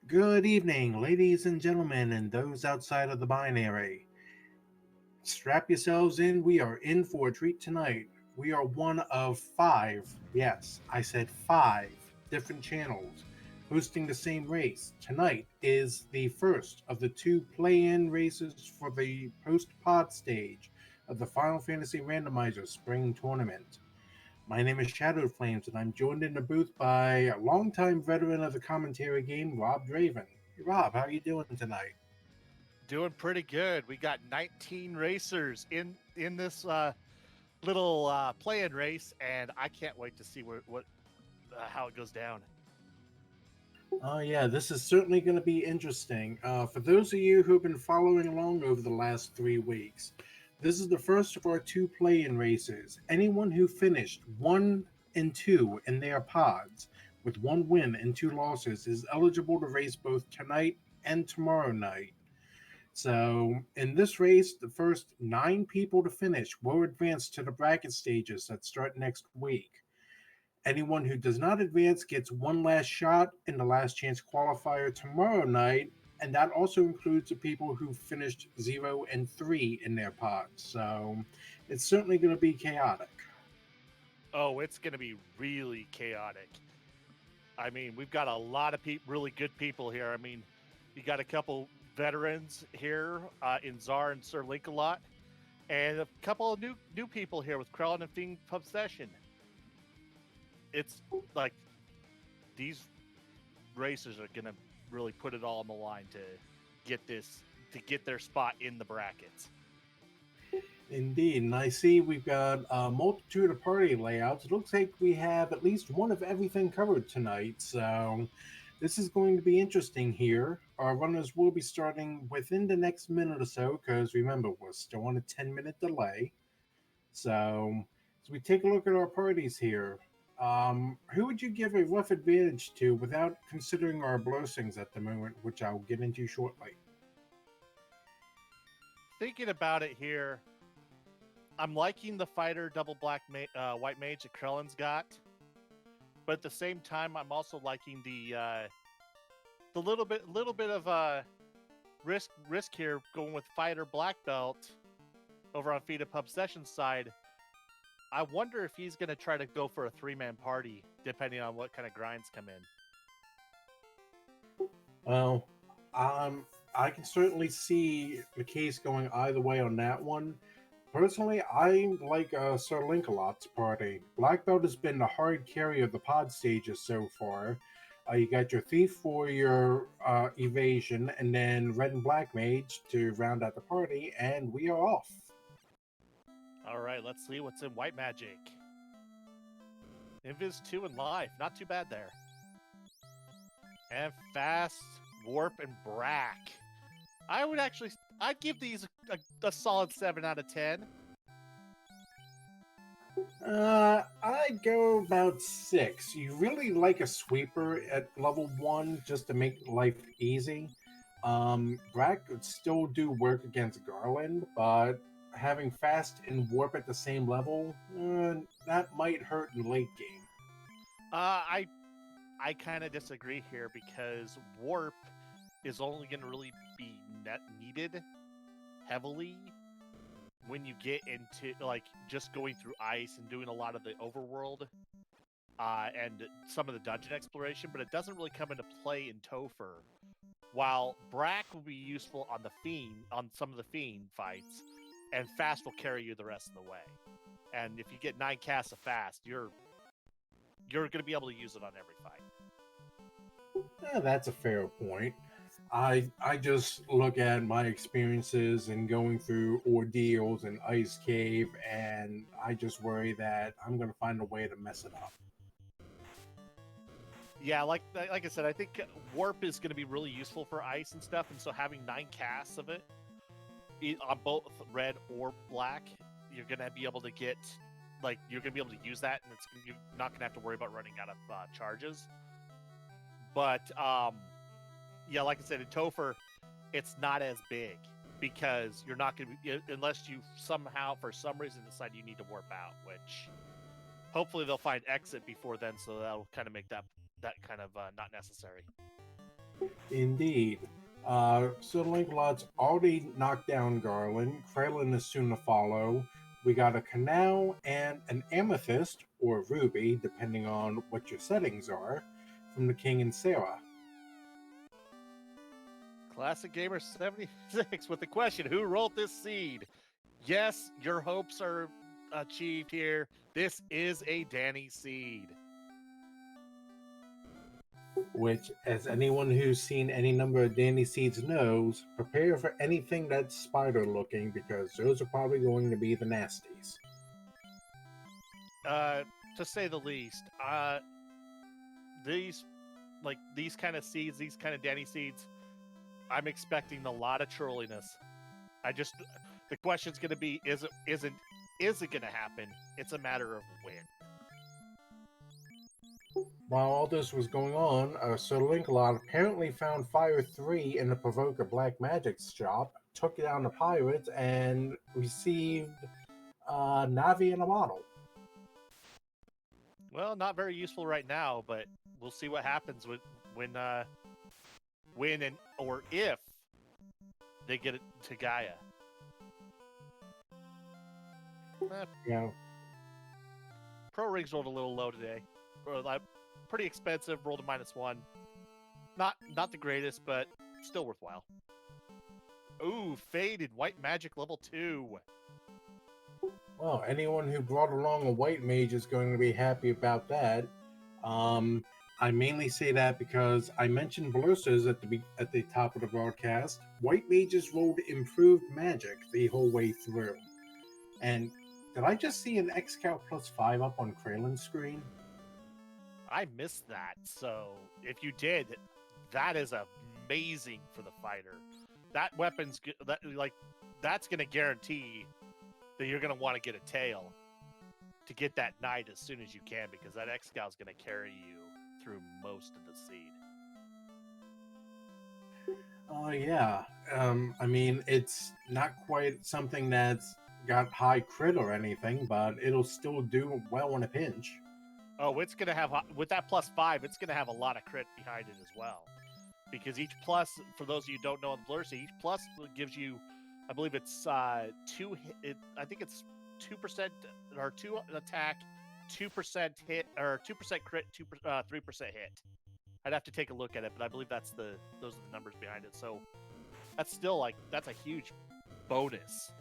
Good evening, ladies and gentlemen, and those outside of the binary. Strap yourselves in. We are in for a treat tonight. We are one of five, yes, I said five different channels hosting the same race. Tonight is the first of the two play in races for the post pod stage of the Final Fantasy Randomizer Spring Tournament. My name is Shadow Flames, and I'm joined in the booth by a longtime veteran of the commentary game, Rob Draven. Hey, Rob, how are you doing tonight? Doing pretty good. We got 19 racers in this little play-in race, and I can't wait to see what how it goes down. Oh, yeah, this is certainly going to be interesting. For those of you who've been following along over the last 3 weeks, this is the first of our two play in races. Anyone who finished 1 and 2 in their pods with one win and two losses is eligible to race both tonight and tomorrow night. So, in this race, the first 9 people to finish will advance to the bracket stages that start next week. Anyone who does not advance gets one last shot in the last chance qualifier tomorrow night, and that also includes the people who finished 0 and 3 in their pods. So, it's certainly going to be chaotic. Oh, it's going to be really chaotic. I mean, we've got a lot of really good people here. I mean, you got a couple veterans here in Czar and Sir Link-A-Lot, and a couple of new people here with Krellin and Fiend Obsession. It's like these racers are going to really put it all on the line get this to get their spot in the brackets. Indeed, and I see we've got a multitude of party layouts. It looks like we have at least one of everything covered tonight, so this is going to be interesting here. Our runners will be starting within the next minute or so, because remember, we're still on a 10-minute delay. So, as we take a look at our parties here, who would you give a rough advantage to without considering our blessings at the moment, which I'll get into shortly? Thinking about it here, I'm liking the fighter double white mage that Krellin's got, but at the same time, I'm also liking the little bit of risk here going with fighter black belt over on Feed Pub Sessions side. I wonder if he's going to try to go for a 3-man party, depending on what kind of grinds come in. Well, um, I can certainly see the case going either way on that one. Personally, I like Sir Link-A-Lot's party. Black Belt has been the hard carry of the pod stages so far. You got your Thief for your evasion, and then Red and Black Mage to round out the party, and we are off. All right, let's see what's in White Magic. Invis 2 and Life, not too bad there. And Fast, Warp, and Brack. I'd give these a solid 7 out of 10. I'd go about 6. You really like a sweeper at level 1 just to make life easy. Brack could still do work against Garland, but having fast and warp at the same level, that might hurt in late game. I I kind of disagree here because Warp is only going to really be needed heavily when you get into like just going through ice and doing a lot of the overworld and some of the dungeon exploration, but it doesn't really come into play in Topher. While Brack will be useful on some of the Fiend fights, and Fast will carry you the rest of the way. And if you get 9 casts of Fast, you're going to be able to use it on every fight. That's a fair point. I just look at my experiences and going through ordeals in Ice Cave, and I just worry that I'm going to find a way to mess it up. Yeah, like I said, I think Warp is going to be really useful for ice and stuff, and so having 9 casts of it on both red or black, you're going to be able to get you're going to be able to use that, and you're not going to have to worry about running out of charges. But yeah, like I said, in Topher, it's not as big because you're not going to be, unless you somehow for some reason decide you need to warp out, which hopefully they'll find exit before then, so that'll kind of make that kind of not necessary. Indeed. So Lancelot's already knocked down Garland. Kralin is soon to follow. We got a canal and an amethyst, or ruby, depending on what your settings are, from the King and Sarah. Classic Gamer 76 with the question, who rolled this seed? Yes, your hopes are achieved here. This is a Danny seed. Which, as anyone who's seen any number of Danny seeds knows, prepare for anything that's spider looking because those are probably going to be the nasties. To say the least. These these kind of seeds, these kind of Danny seeds, I'm expecting a lot of trolliness. The question's going to be, is it going to happen? It's a matter of when. While all this was going on, Sir Lancelot apparently found Fire 3 in the Provoker Black Magic's shop, took down the pirates, and received Navi in a bottle. Well, not very useful right now, but we'll see what happens when and or if they get it to Gaia. Yeah. Pro Rigs rolled a little low today. Pretty expensive, rolled a -1. Not the greatest, but still worthwhile. Ooh, Faded White Magic level 2. Well, anyone who brought along a white mage is going to be happy about that. I mainly say that because I mentioned ballistas at the top of the broadcast. White mages rolled improved magic the whole way through. And did I just see an XCal +5 up on Kralin's screen? I missed that, so if you did, that is amazing for the fighter. That weapon's that's going to guarantee that you're going to want to get a tail to get that knight as soon as you can, because that XCal is going to carry you through most of the seed. Oh, yeah. I mean, it's not quite something that's got high crit or anything, but it'll still do well in a pinch. Oh, it's going to have, with that +5, it's going to have a lot of crit behind it as well. Because each plus, for those of you who don't know in the Blur, each plus gives you, I believe it's I think it's 2% or 2 attack, 2% hit, or 2% crit, 3% hit. I'd have to take a look at it, but I believe those are the numbers behind it. So that's still that's a huge bonus.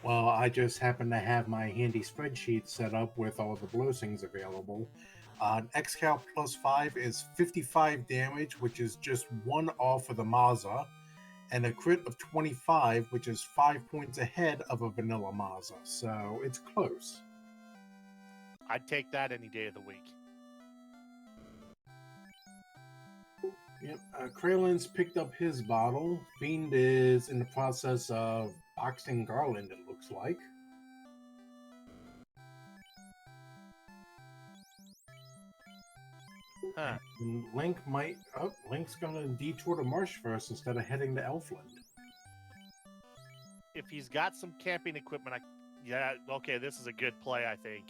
Well, I just happen to have my handy spreadsheet set up with all the blessings available. An XCal +5 is 55 damage, which is just 1 off of the Maza, and a crit of 25, which is 5 points ahead of a vanilla Maza. So it's close. I'd take that any day of the week. Yep, Kralin's picked up his bottle. Fiend is in the process of boxing Garland, it looks like. Huh. And Link's gonna detour to Marsh first instead of heading to Elfland. If he's got some camping equipment, okay, this is a good play, I think.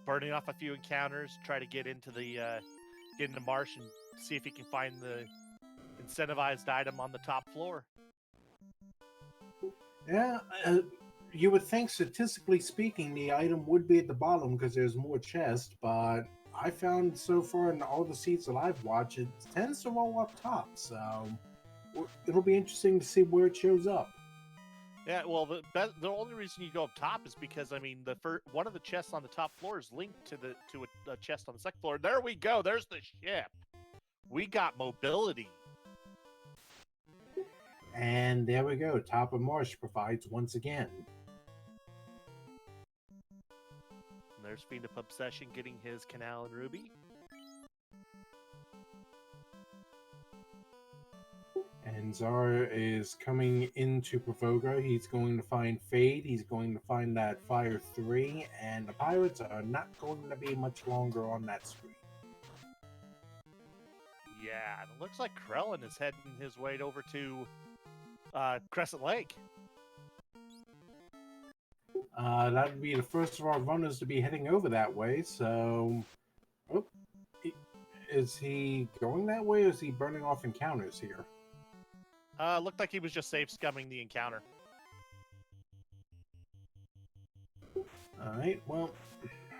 Burning off a few encounters, try to get into Marsh and see if he can find the incentivized item on the top floor. Yeah, you would think statistically speaking the item would be at the bottom because there's more chest, but I found so far in all the seats that I've watched, it tends to roll up top, so it'll be interesting to see where it shows up. Yeah, well, the only reason you go up top is because, I mean, one of the chests on the top floor is linked to a chest on the second floor. There we go. There's the ship. We got mobility. And there we go. Top of Marsh provides once again. And there's Fiend of Obsession getting his Canal and Ruby. And Zara is coming into Provoga. He's going to find Fade. He's going to find that Fire 3. And the pirates are not going to be much longer on that screen. Yeah, and it looks like Krellin is heading his way over to Crescent Lake. That would be the first of our runners to be heading over that way. So, is he going that way or is he burning off encounters here? Looked like he was just safe scumming the encounter. Alright, well,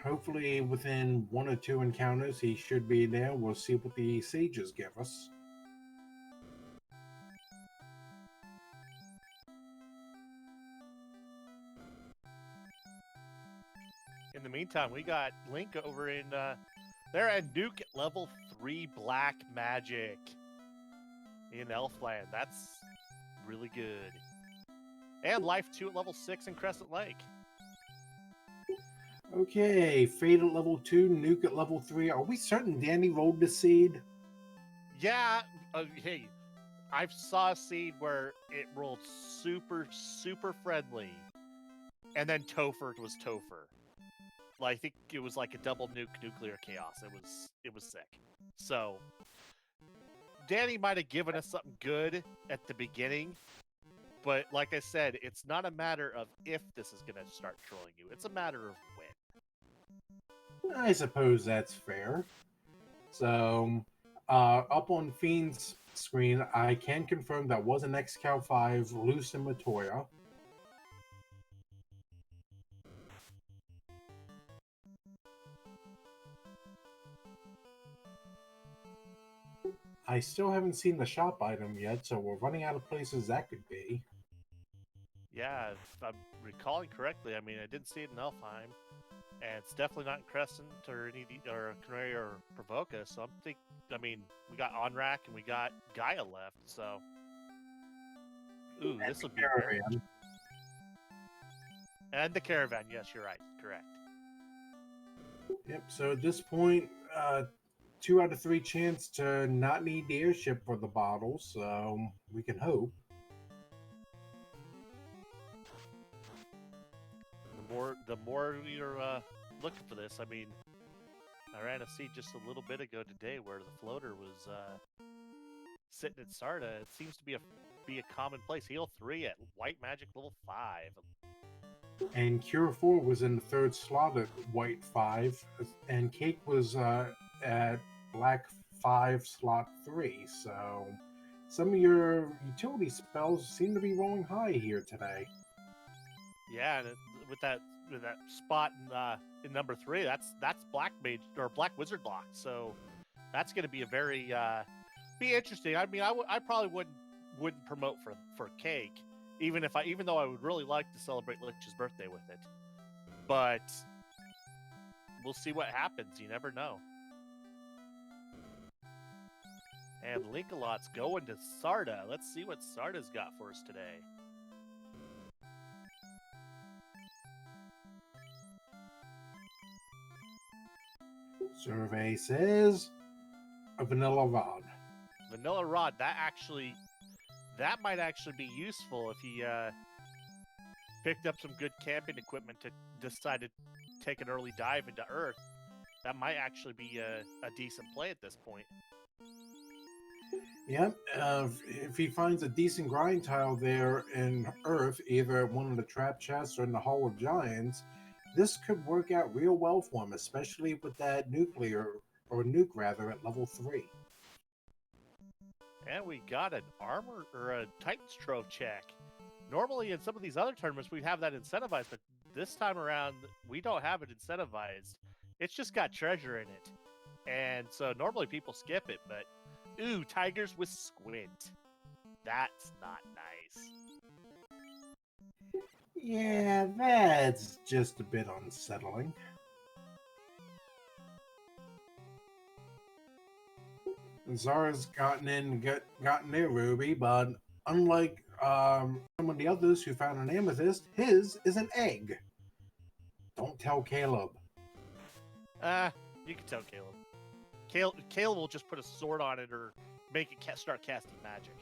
hopefully within one or two encounters he should be there. We'll see what the sages give us. In the meantime, we got Link over in they're at Nuke at level 3 Black Magic in Elfland. That's really good. And Life 2 at level 6 in Crescent Lake. Okay, Fade at level 2, Nuke at level 3. Are we certain Danny rolled the seed? Yeah, hey, I saw a seed where it rolled super, super friendly, and then Topher was Topher. Like, I think it was like a double nuclear chaos. It was sick. So Danny might have given us something good at the beginning, but like I said, it's not a matter of if this is going to start trolling you. It's a matter of when. I suppose that's fair. So, up on Fiend's screen, I can confirm that was an XCal 5 loose in Matoya. I still haven't seen the shop item yet, so we're running out of places that could be. Yeah, if I'm recalling correctly, I mean, I didn't see it in Elfheim, and it's definitely not in Crescent or Canary or Provoca. So I mean, we got Onrak and we got Gaia left. So, ooh, this would be very. And the caravan. Yes, you're right. Correct. Yep. So at this point, 2 out of 3 chance to not need the airship for the bottles. So we can hope. The more you're looking for this, I mean, I ran a seed just a little bit ago today where the floater was sitting at Sarda. It seems to be a common place. Heal 3 at White Magic level 5. And Cure 4 was in the 3rd slot at White 5, and Cake was at Black 5 slot 3. So some of your utility spells seem to be rolling high here today. Yeah, and with that spot in number 3, that's Black Mage or Black Wizard lock. So that's going to be a very be interesting. I mean, I probably wouldn't promote for Cake, even though I would really like to celebrate Lich's birthday with it. But we'll see what happens. You never know. And Linkalot's going to Sarda. Let's see what Sarda's got for us today. Survey says a vanilla rod. Vanilla Rod, that might actually be useful if he picked up some good camping equipment to decide to take an early dive into Earth. That might actually be a decent play at this point. Yep. If he finds a decent grind tile there in Earth, either at one of the trap chests or in the Hall of Giants, this could work out real well for him, especially with that nuke rather at level 3. And we got an armor or a Titan's Trove check. Normally in some of these other tournaments we'd have that incentivized, but this time around we don't have it incentivized. It's just got treasure in it. And so normally people skip it, but ooh, tigers with squint. That's not nice. Yeah, that's just a bit unsettling. Zara's gotten their ruby, but unlike some of the others who found an amethyst, his is an egg. Don't tell Caleb. You can tell Caleb. Caleb will just put a sword on it or make it start casting magic.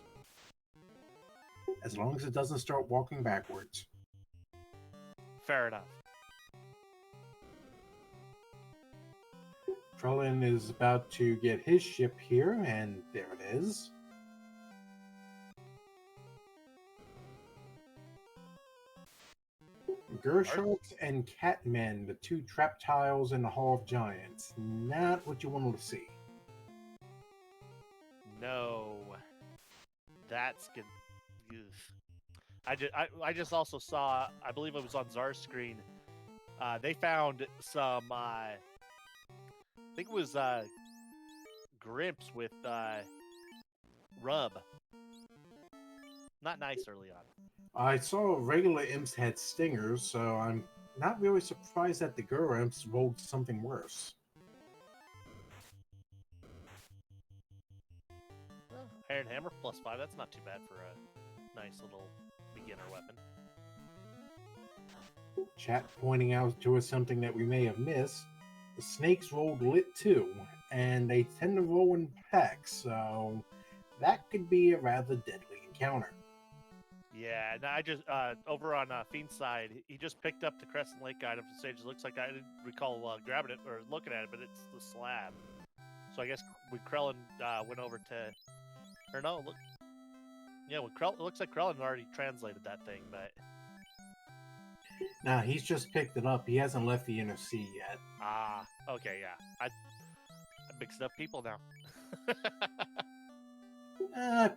As long as it doesn't start walking backwards. Fair enough. Trellin is about to get his ship here, and there it is. Gersharks and Catmen, the 2 trap tiles in the Hall of Giants. Not what you wanted to see. no. That's good. I just also saw, I believe it was on Czar's screen, they found some, I think it was Grimps with Rub. Not nice early on. I saw regular imps had stingers, so I'm not really surprised that the girl imps rolled something worse. Well, Iron Hammer +5, that's not too bad for a nice little beginner weapon. Chat pointing out to us something that we may have missed. The snakes rolled lit too, and they tend to roll in packs, so that could be a rather deadly encounter. Yeah, and I just over on Fiend's side, he just picked up the Crescent Lake item from Sage. It looks like I didn't recall grabbing it or looking at it, but it's the slab. So I guess when Krellin went over to, or no, look, yeah, when it looks like Krellin already translated that thing, but Nah, he's just picked it up. He hasn't left the inner sea yet. okay, yeah, I mixed up people now.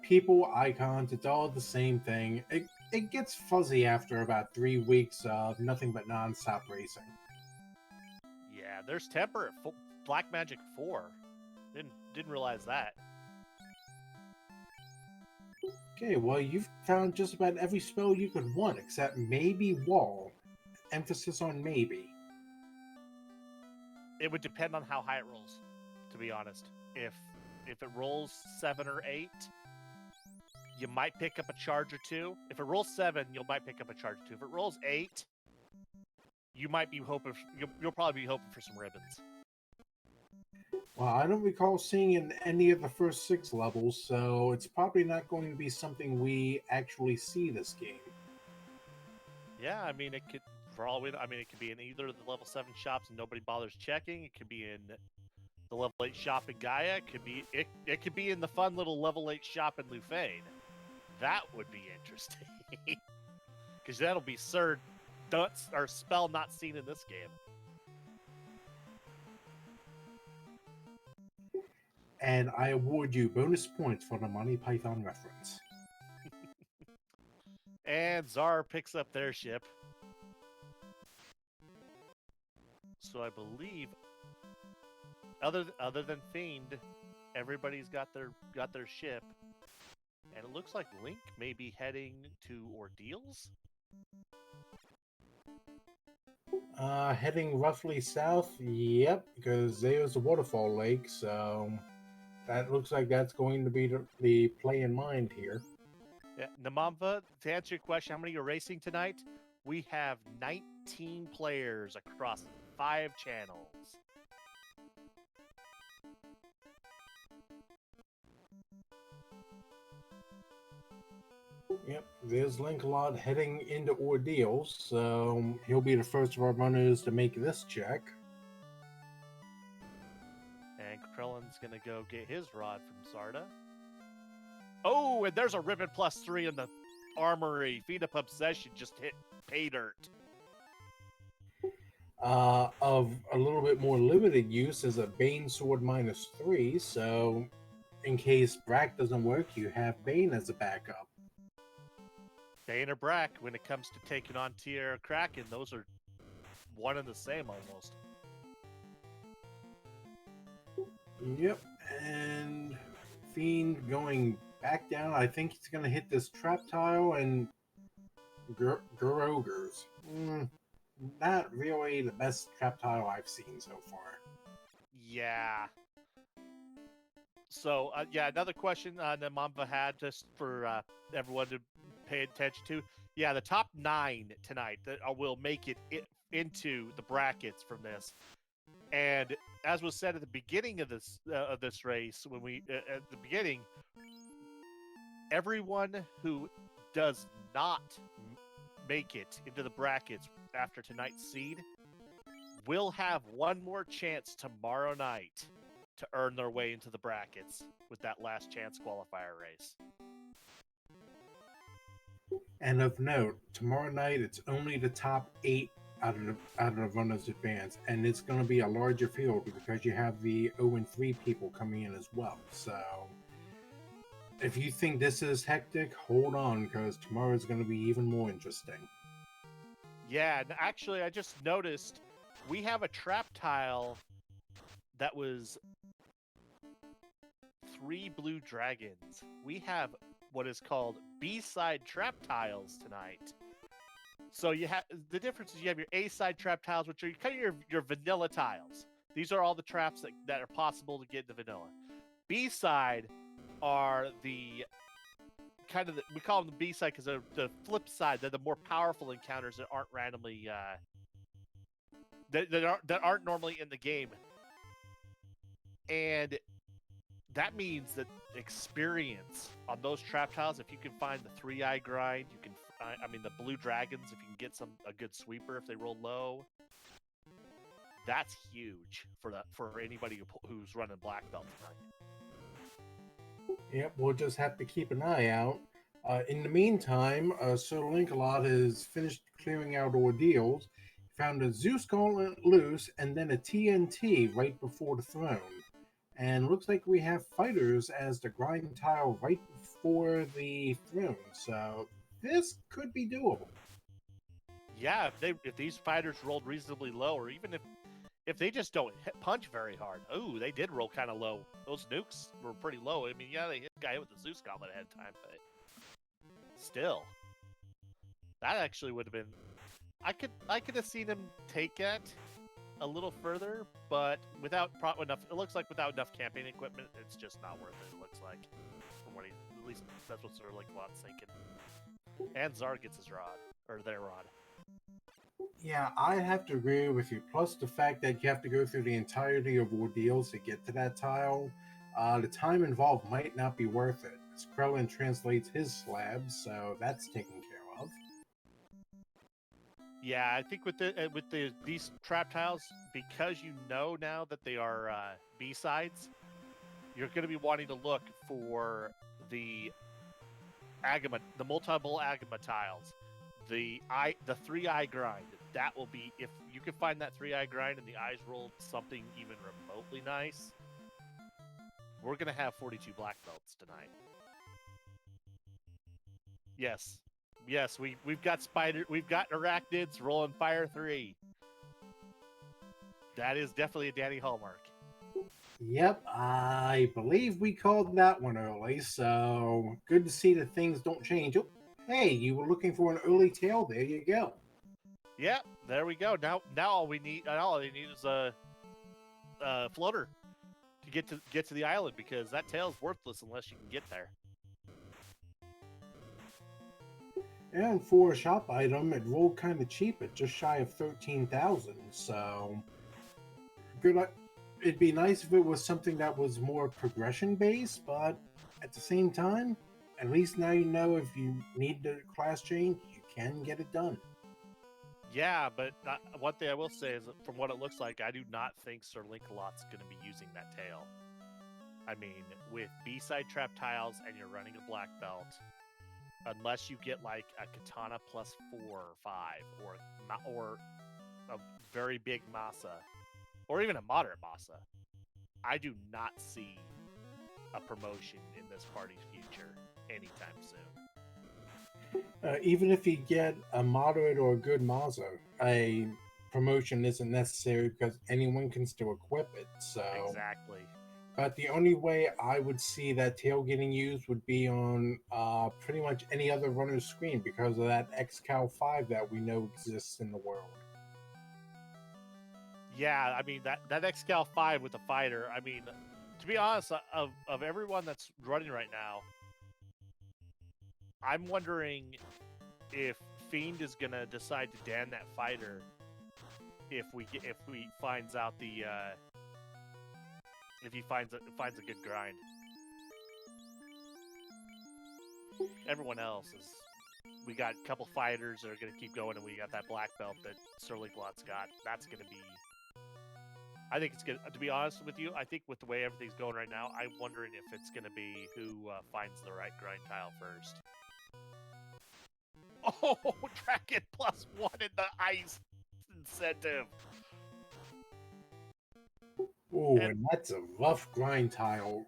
People, icons, it's all the same thing. It gets fuzzy after about 3 weeks of nothing but non-stop racing. Yeah, there's Temper at Black Magic 4. Didn't realize that. Okay, well, you've found just about every spell you could want, except maybe Wall. Emphasis on maybe. It would depend on how high it rolls, to be honest. If it rolls 7 or 8, you might pick up a charge or two. If it rolls 7, you might pick up a charge or two. If it rolls 8, you might be hoping. You'll probably be hoping for some ribbons. Well, I don't recall seeing in any of the first 6 levels, so it's probably not going to be something we actually see this game. Yeah, I mean, it could. For all we know, I mean, it could be in either of the level 7 shops and nobody bothers checking. It could be in the level 8 shop in Gaia. It could be in the fun little level 8 shop in Lufane. That would be interesting. Because that'll be spell not seen in this game. And I award you bonus points for the Monty Python reference. And Czar picks up their ship. So I believe, other than Fiend, everybody's got their ship, and it looks like Link may be heading to Ordeals. Heading roughly south, yep, because there's a waterfall lake, so that looks like that's going to be the play in mind here. Yeah, Namamva, to answer your question, how many are racing tonight? We have 19 players across 5 channels. Yep, there's Linkalot heading into Ordeals, so he'll be the first of our runners to make this check. And Krellin's going to go get his rod from Sarda. Oh, and there's a ribbon +3 in the armory. Feed of Obsession just hit pay dirt. Of a little bit more limited use is a Bane Sword -3, so in case Brack doesn't work, you have Bane as a backup. Bane or Brack, when it comes to taking on Tierra Kraken, those are one and the same almost. Yep, and Fiend going back down. I think he's going to hit this trap tile and Ogres. Not really the best trap tile I've seen so far. Yeah. So, yeah, another question that Mamba had just for everyone to pay attention to. Yeah, the top 9 tonight that will make it into the brackets from this. And as was said at the beginning of this race, when we at the beginning, everyone who does not make it into the brackets after tonight's seed will have one more chance tomorrow night to earn their way into the brackets with that last chance qualifier race. And of note, tomorrow night it's only the top 8 out of the runners advance, and it's going to be a larger field because you have the 0-3 people coming in as well. So If you think this is hectic, hold on, because tomorrow is going to be even more interesting. Yeah, and actually, I just noticed we have a trap tile that was 3 blue dragons. We have what is called B-side trap tiles tonight. So you have the difference is you have your A-side trap tiles, which are kind of your vanilla tiles. These are all the traps that are possible to get in the vanilla. B-side are the kind of we call them the B-side because they're the flip side. They're the more powerful encounters that aren't randomly that aren't normally in the game, and that means that experience on those trap tiles. If you can find the 3-eye grind, you can. I mean, the blue dragons. If you can get a good sweeper, if they roll low, that's huge for anybody who's running black belt tonight. Yep, we'll just have to keep an eye out. In the meantime, Sir Linkalot has finished clearing out ordeals, found a Zeus Gauntlet loose, and then a TNT right before the throne. And looks like we have fighters as the grind tile right before the throne, so this could be doable. Yeah, if these fighters rolled reasonably low, or even if they just don't punch very hard. Ooh, they did roll kind of low. Those nukes were pretty low. I mean, yeah, they hit the guy with the Zeus Gauntlet ahead of time, but still, that actually would have been. I could have seen him take it a little further, but without enough. It looks like without enough camping equipment, it's just not worth it. It looks like, from what at least that's what sort of like Lot's thinking. And Zar gets his rod or their rod. Yeah, I have to agree with you. Plus, the fact that you have to go through the entirety of ordeals to get to that tile, the time involved might not be worth it. Krellin translates his slabs, so that's taken care of. Yeah, I think with these trap tiles, because you know now that they are B sides, you're going to be wanting to look for the Agama, the multiple Agama tiles, the 3-eye grind. That will be, if you can find that 3-eye grind and the eyes rolled something even remotely nice, we're going to have 42 black belts tonight. Yes. Yes, we've got we've got arachnids rolling fire 3. That is definitely a Danny hallmark. Yep, I believe we called that one early, so good to see that things don't change. Oh, hey, you were looking for an early tail. There you go. Yeah, there we go. Now all we need is a floater to get to the island, because that tail's worthless unless you can get there. And for a shop item, it rolled kind of cheap at just shy of 13,000. So good. It'd be nice if it was something that was more progression based, but at the same time, at least now you know if you need the class change, you can get it done. Yeah, but one thing I will say is, from what it looks like, I do not think Sir Linkalot's going to be using that tail. I mean, with B-side trap tiles and you're running a black belt, unless you get like a katana plus 4 or 5, or a very big masa, or even a moderate masa, I do not see a promotion in this party's future anytime soon. Even if you get a moderate or a good Mazda, a promotion isn't necessary because anyone can still equip it. So Exactly. but the only way I would see that tail getting used would be on pretty much any other runner's screen because of that XCal 5 that we know exists in the world. Yeah, I mean that XCal 5 with the fighter. I mean, to be honest, of everyone that's running right now, I'm wondering if Fiend is gonna decide to Dan that fighter if we finds out the if he finds a good grind. Everyone else is. We got a couple fighters that are going to keep going, and we got that black belt that Sir Linkalot's got. That's going to be. I think it's going to be honest with you, I think with the way everything's going right now, I'm wondering if it's going to be who finds the right grind tile first. Oh, Dragon +1 in the ice incentive. Ooh, and that's a rough grind tile.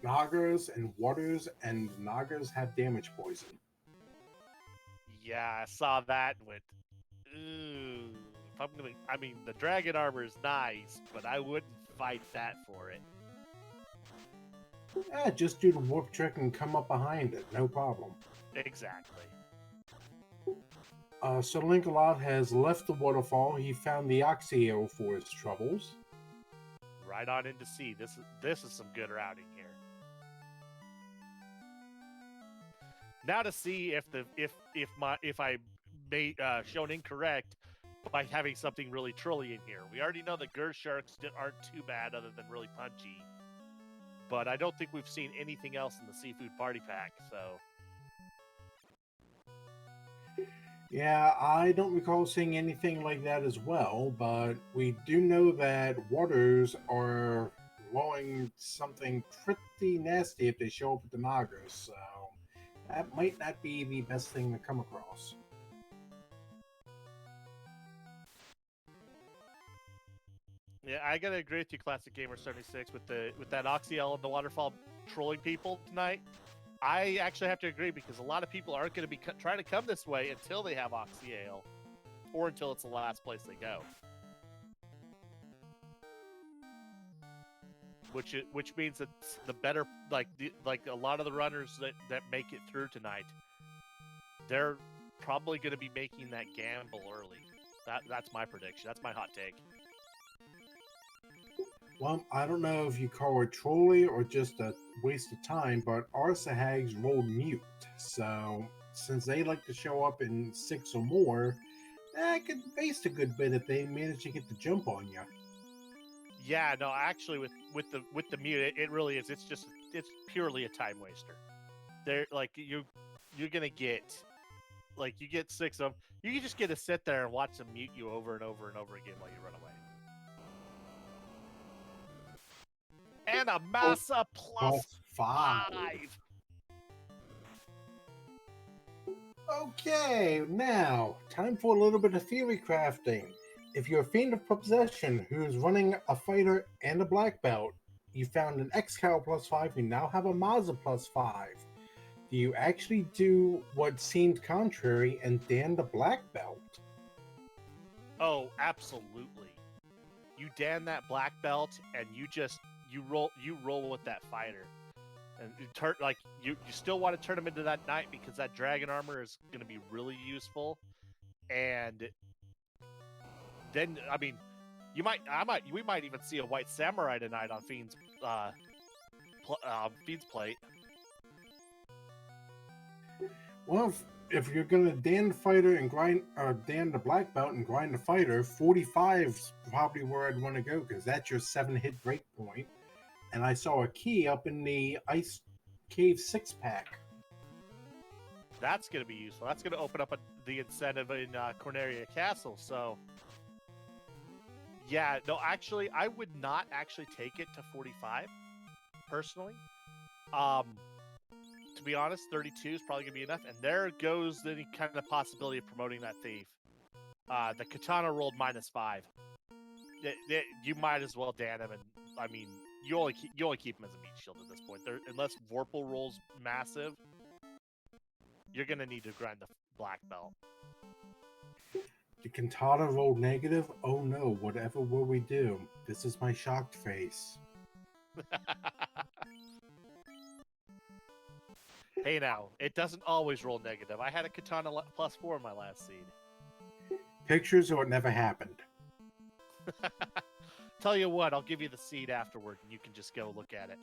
Nagas and waters, and Nagas have damage poison. Yeah, I saw that and went, ooh. If I'm gonna, I mean, the dragon armor is nice, but I wouldn't fight that for it. Just do the warp trick and come up behind it, no problem. Exactly. Sir Linkalot has left the waterfall. He found the Oxyale for his troubles. Right on into sea. This is some good routing here. Now to see if I made shown incorrect by having something really trolly in here. We already know the Gur sharks aren't too bad, other than really punchy. But I don't think we've seen anything else in the seafood party pack. So Yeah, I don't recall seeing anything like that as well, but we do know that waters are blowing something pretty nasty if they show up at the Nagas, so that might not be the best thing to come across. yeah, I gotta agree with you, Classic Gamer 76, with that Oxyel and the waterfall trolling people tonight. I actually have to agree because a lot of people aren't going to be trying to come this way until they have Oxyale, or until it's the last place they go. Which means that the better, like a lot of the runners that make it through tonight, they're probably going to be making that gamble early. That's my prediction. That's my hot take. Well, I don't know if you call it trolly or just a waste of time, but our Sahags rolled mute. So, since they like to show up in 6 or more, I could waste a good bit if they manage to get the jump on you. Yeah, no, actually, with the mute, it really is. It's purely a time waster. They're like you're gonna get, like, you get 6 of them. You can just get to sit there and watch them mute you over and over and over again while you run away. And a massa plus 5. Okay, now, time for a little bit of theory crafting. If you're a fiend of possession who's running a fighter and a black belt, you found an X-Cal plus 5, you now have a Mazda plus 5. Do you actually do what seemed contrary and Dan the black belt? Oh, absolutely. You Dan that black belt and you roll with that fighter. And you still want to turn him into that knight because that dragon armor is going to be really useful. And then, I mean, we might even see a white samurai tonight on Fiend's plate. Well, if you're gonna Dan the fighter and grind, or Dan the black belt and grind the fighter, 45's probably where I'd want to go because that's your 7-hit break point. And I saw a key up in the Ice Cave 6-pack. That's going to be useful. That's going to open up the incentive in Corneria Castle. So, yeah, no, actually, I would not actually take it to 45, personally. To be honest, 32 is probably going to be enough. And there goes any kind of possibility of promoting that thief. The katana rolled -5. You might as well Dan him, and I mean, you only keep him as a meat shield at this point. Unless Vorpal rolls massive, you're gonna need to grind the black belt. The katana rolled negative? Oh no, whatever will we do? This is my shocked face. Hey now, it doesn't always roll negative. I had a katana +4 in my last seed. Pictures or it never happened. Tell you what, I'll give you the seed afterward, and you can just go look at it.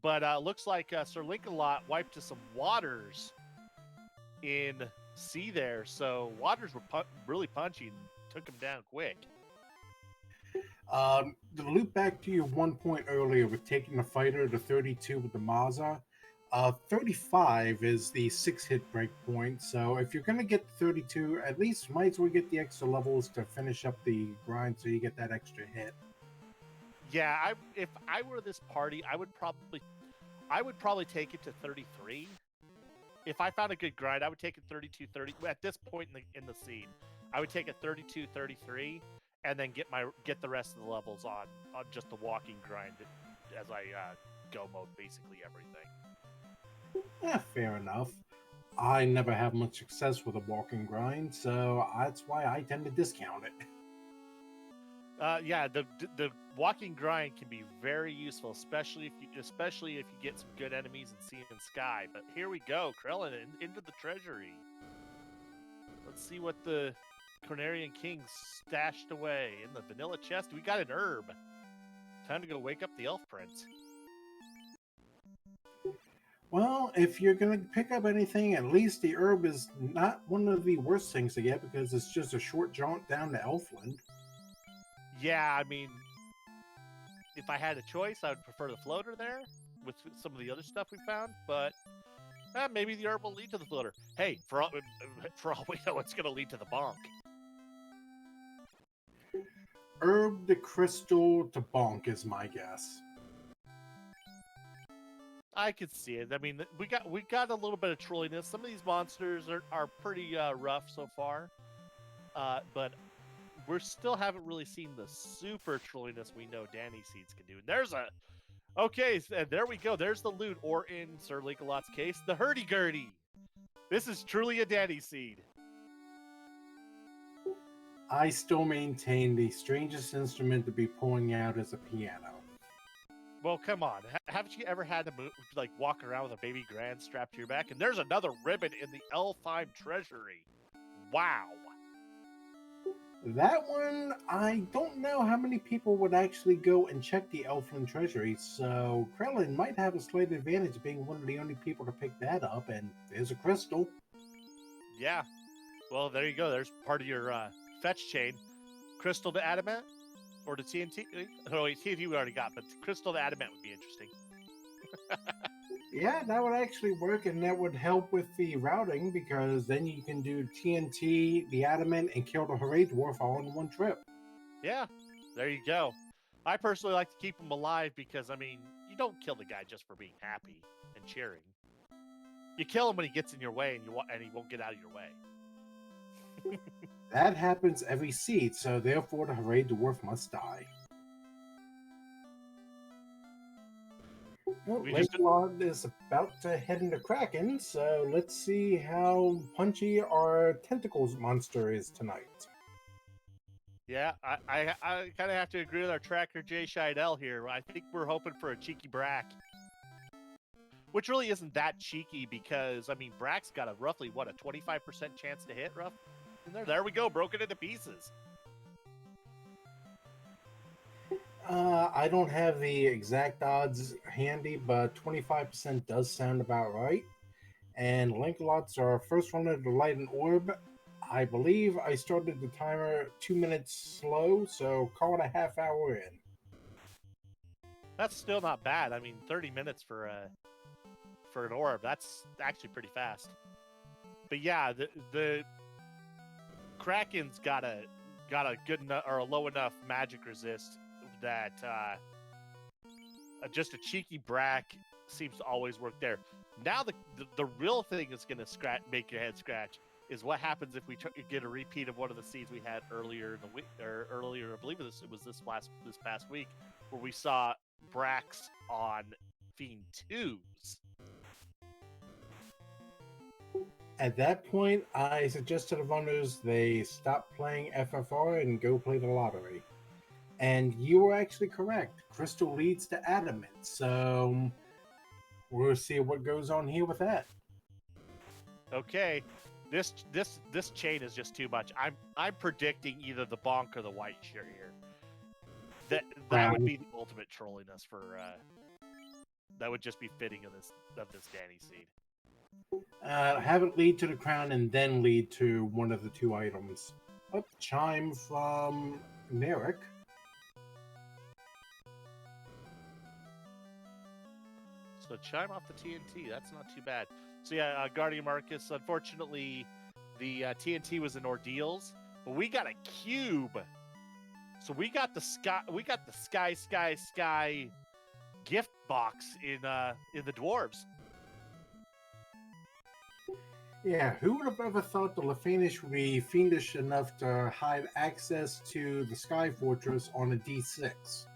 But looks like Sir Linkalot wiped to some waters in sea there, so waters were really punchy and took him down quick. To loop back to your 1 point earlier with taking the fighter to 32 with the Maza, 35 is the 6-hit break point, so if you're going to get 32, at least might as well get the extra levels to finish up the grind so you get that extra hit. Yeah, if I were this party, I would probably take it to 33. If I found a good grind, I would take it 32, 30. At this point in the scene, I would take it 32, 33, and then get the rest of the levels on just the walking grind as I go mode basically everything. Fair enough. I never have much success with a walking grind, so that's why I tend to discount it. Yeah, the walking grind can be very useful, especially if you get some good enemies in Sea and Sky. But here we go, Krellin into the treasury. Let's see what the Cornerian King stashed away in the vanilla chest. We got an herb. Time to go wake up the Elf Prince. Well, if you're going to pick up anything, at least the herb is not one of the worst things to get because it's just a short jaunt down to Elfland. Yeah, I mean, if I had a choice, I would prefer the floater there with some of the other stuff we found, but maybe the herb will lead to the floater. Hey, for all we know, it's going to lead to the bonk. Herb the crystal to bonk is my guess. I could see it. I mean, we got a little bit of trolliness. Some of these monsters are pretty rough so far, but we still haven't really seen the super trolliness we know Danny Seeds can do. And there's there we go. There's the loot, or in Sir Lancelot's case, the hurdy-gurdy. This is truly a Danny Seed. I still maintain the strangest instrument to be pulling out is a piano. Well, come on. Haven't you ever had to walk around with a baby grand strapped to your back? And there's another ribbon in the Elfheim treasury. Wow. That one, I don't know how many people would actually go and check the Elfland treasury, so Krellin might have a slight advantage being one of the only people to pick that up, and there's a crystal. Yeah. Well, there you go. There's part of your fetch chain. Crystal to adamant? Or to TNT? Oh, wait, TNT we already got, but crystal to adamant would be interesting. Yeah, that would actually work, and that would help with the routing, because then you can do TNT, the adamant, and kill the Hooray Dwarf all in one trip. Yeah, there you go. I personally like to keep him alive because, I mean, you don't kill the guy just for being happy and cheering. You kill him when he gets in your way and he won't get out of your way. That happens every seed, so therefore the Hooray Dwarf must die. Well, Lancelot is about to head into Kraken, so let's see how punchy our tentacles monster is tonight. Yeah, I kind of have to agree with our tracker Jay Scheidel here. I think we're hoping for a cheeky Brack. Which really isn't that cheeky because, I mean, Brack's got a roughly, a 25% chance to hit, rough? And there we go, broken into pieces. I don't have the exact odds handy, but 25% does sound about right. And Lancelot's our first runner to light an orb. I believe I started the timer 2 minutes slow, so call it a half hour in. That's still not bad. I mean, 30 minutes for an orb, that's actually pretty fast. But yeah, the Kraken's got a good enough or a low enough magic resist that just a cheeky Brack seems to always work there. Now the real thing that's going to make your head scratch is what happens if we get a repeat of one of the seeds we had earlier in the week, or earlier, I believe it was this past week, where we saw Bracks on Fiend 2s. At that point, I suggest to the runners they stop playing FFR and go play the lottery. And you were actually correct. Crystal leads to adamant, so we'll see what goes on here with that. Okay, this chain is just too much. I'm predicting either the bonk or the white shirt here. That would be the ultimate trolliness for. That would just be fitting of this Danny Seed. Have it lead to the crown and then lead to one of the two items. A chime from Merrick. So chime off the TNT. That's not too bad. So yeah, Guardian Marcus. Unfortunately, the TNT was in Ordeals, but we got a cube. So we got the sky gift box in the dwarves. Yeah, who would have ever thought the Lefanish would be fiendish enough to hide access to the Sky Fortress on a D6?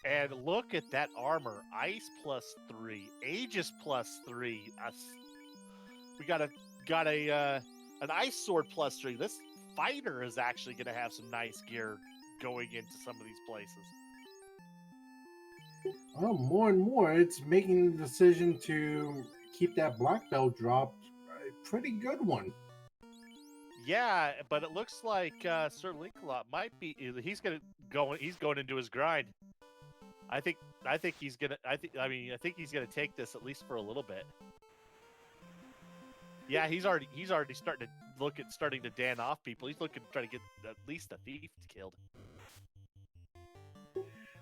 And look at that armor: ice +3, Aegis +3. We got a an ice sword +3. This fighter is actually going to have some nice gear going into some of these places. Well, more and more, it's making the decision to keep that black belt dropped a pretty good one. Yeah, but it looks like Sir Linkalot might be. He's going into his grind. I think he's gonna. I think he's gonna take this at least for a little bit. Yeah, he's already starting to starting to dan off people. He's looking to try to get at least a thief killed.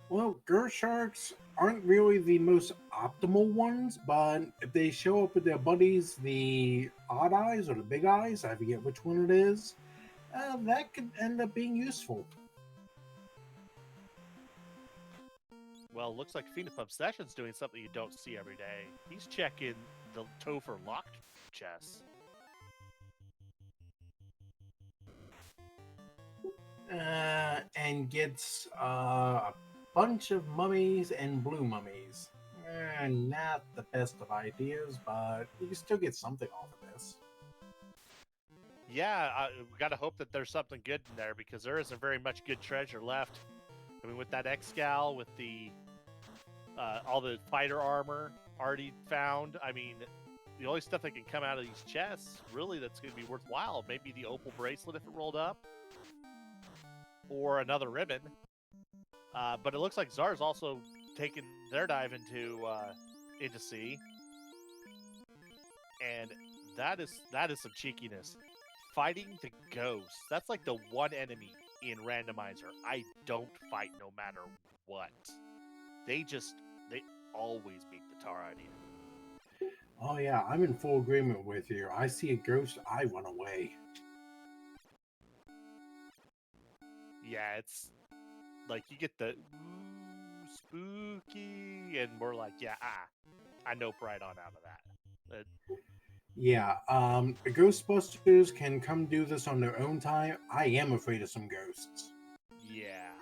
Well, Gersharks aren't really the most optimal ones, but if they show up with their buddies, the odd eyes or the big eyes, I forget which one it is, that could end up being useful. Well, looks like Fiend of Obsession's doing something you don't see every day. He's checking the Topher locked chests. And gets a bunch of mummies and blue mummies. Not the best of ideas, but you can still get something off of this. Yeah, we gotta hope that there's something good in there because there isn't very much good treasure left. I mean, with that Excal, with the all the fighter armor already found. I mean, the only stuff that can come out of these chests, really, that's going to be worthwhile, maybe the opal bracelet if it rolled up, or another ribbon. But it looks like Czar's also taking their dive into sea, and that is some cheekiness. Fighting the ghosts. That's like the one enemy in Randomizer I don't fight no matter what. They always beat the tar out of you. Oh yeah, I'm in full agreement with you. I see a ghost, I run away. Yeah, it's like you get the spooky, and we're like, yeah, I nope right on out of that. Yeah, the Ghostbusters can come do this on their own time. I am afraid of some ghosts. Yeah.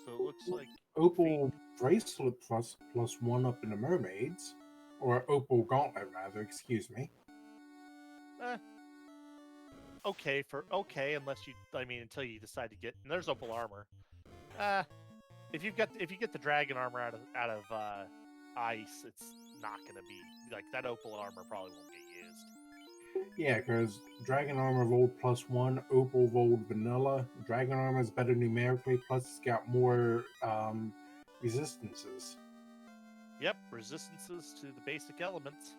So it looks like Opal bracelet plus 1 up in the mermaids, or opal gauntlet rather. Excuse me. Okay, unless you, I mean, until you decide to get. And there's opal armor. If you get the dragon armor out of ice, it's not gonna be like that. Opal armor probably won't get used. Yeah, because Dragon Armor rolled +1, Opal rolled vanilla. Dragon Armor is better numerically, plus it's got more resistances. Yep, resistances to the basic elements.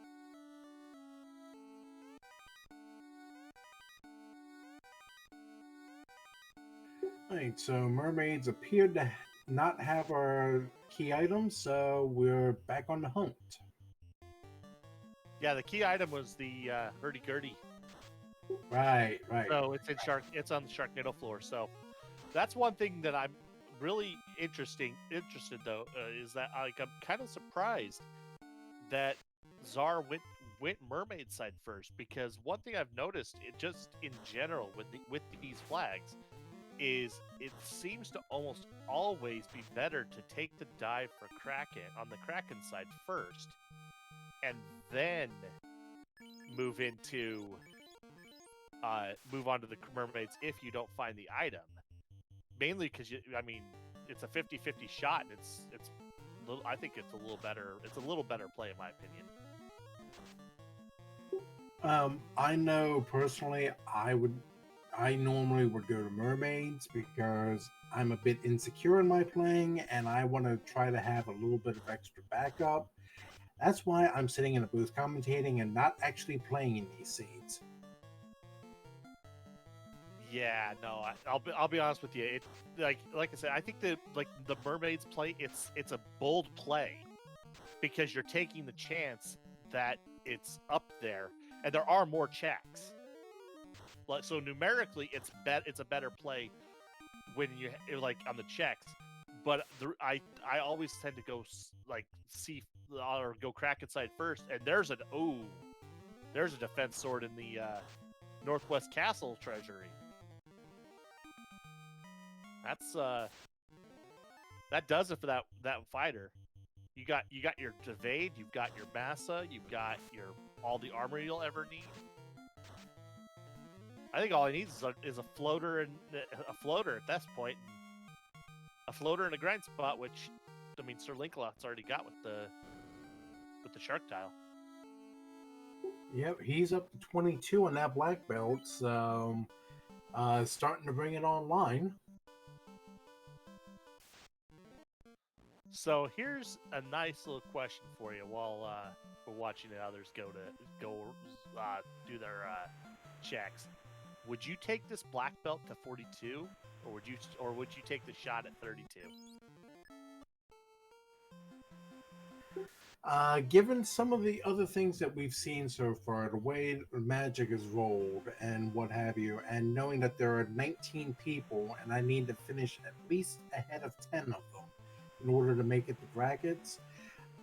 Right, so mermaids appeared to not have our key items, so we're back on the hunt. Yeah, the key item was the hurdy-gurdy. Right. So it's on the Sharknado floor. So that's one thing that I'm really interested though, is that I'm kind of surprised that Czar went mermaid side first, because one thing I've noticed, just in general with these flags, is it seems to almost always be better to take the dive for Kraken on the Kraken side first, and then move on to the mermaids if you don't find the item. Mainly because it's a 50-50 shot, and I think it's a little better. It's a little better play in my opinion. I know personally, I normally would go to mermaids because I'm a bit insecure in my playing, and I want to try to have a little bit of extra backup. That's why I'm sitting in a booth commentating and not actually playing in these seeds. Yeah, no, I'll be honest with you. It like I said, I think the mermaids play, it's a bold play because you're taking the chance that it's up there, and there are more checks. Like, so numerically, it's a better play when you like on the checks. But I always tend to go see or go Kraken side first, and there's a defense sword in the Northwest Castle treasury. That's that does it for that fighter. You got your evade, you've got your massa, you've got your all the armor you'll ever need. I think all he needs is a floater and a floater at this point, a floater and a grind spot, which I mean Sir Linklot's already got with the shark tile. Yep, he's up to 22 on that black belt, so starting to bring it online. So here's a nice little question for you while we're watching the others go do their checks. Would you take this black belt to 42, or would you take the shot at 32? Given some of the other things that we've seen so far, the way magic is rolled and what have you, and knowing that there are 19 people and I need to finish at least ahead of 10 of them in order to make it to brackets,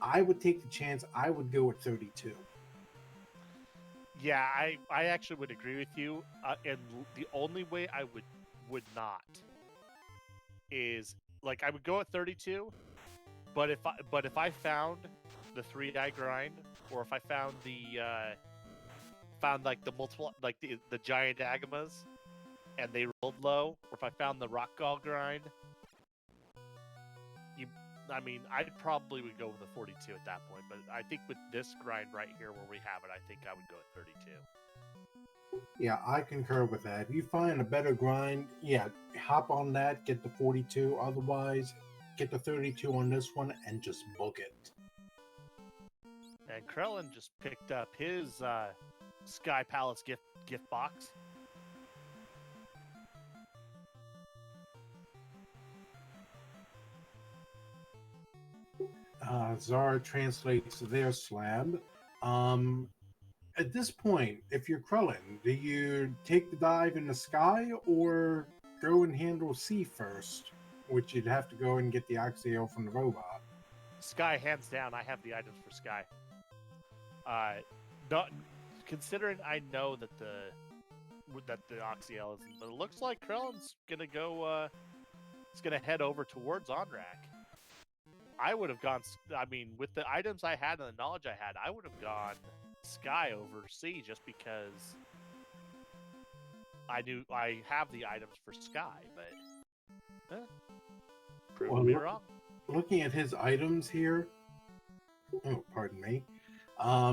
I would take the chance. I would go with 32. Yeah, I actually would agree with you. And the only way I would not is like I would go at 32, but if I found the 3-die grind, or if I found found like the multiple like the giant agamas and they rolled low, or if I found the rock gall grind, I mean, I probably would go with a 42 at that point. But I think with this grind right here where we have it, I think I would go at 32. Yeah, I concur with that. If you find a better grind, yeah, hop on that, get the 42. Otherwise, get the 32 on this one and just book it. And Krellin just picked up his Sky Palace gift box. Zara translates their slab. At this point, if you're Krellin, do you take the dive in the sky or go and handle sea first? Which you'd have to go and get the Oxio from the robot. Sky, hands down, I have the items for Sky. Not considering I know that the Oxyel isn't, but it looks like Krellin's gonna go. It's gonna head over towards Onrak. I would have gone. I mean, with the items I had and the knowledge I had, I would have gone Sky over Sea just because I knew I have the items for Sky. But prove me wrong. Looking at his items here, oh, pardon me.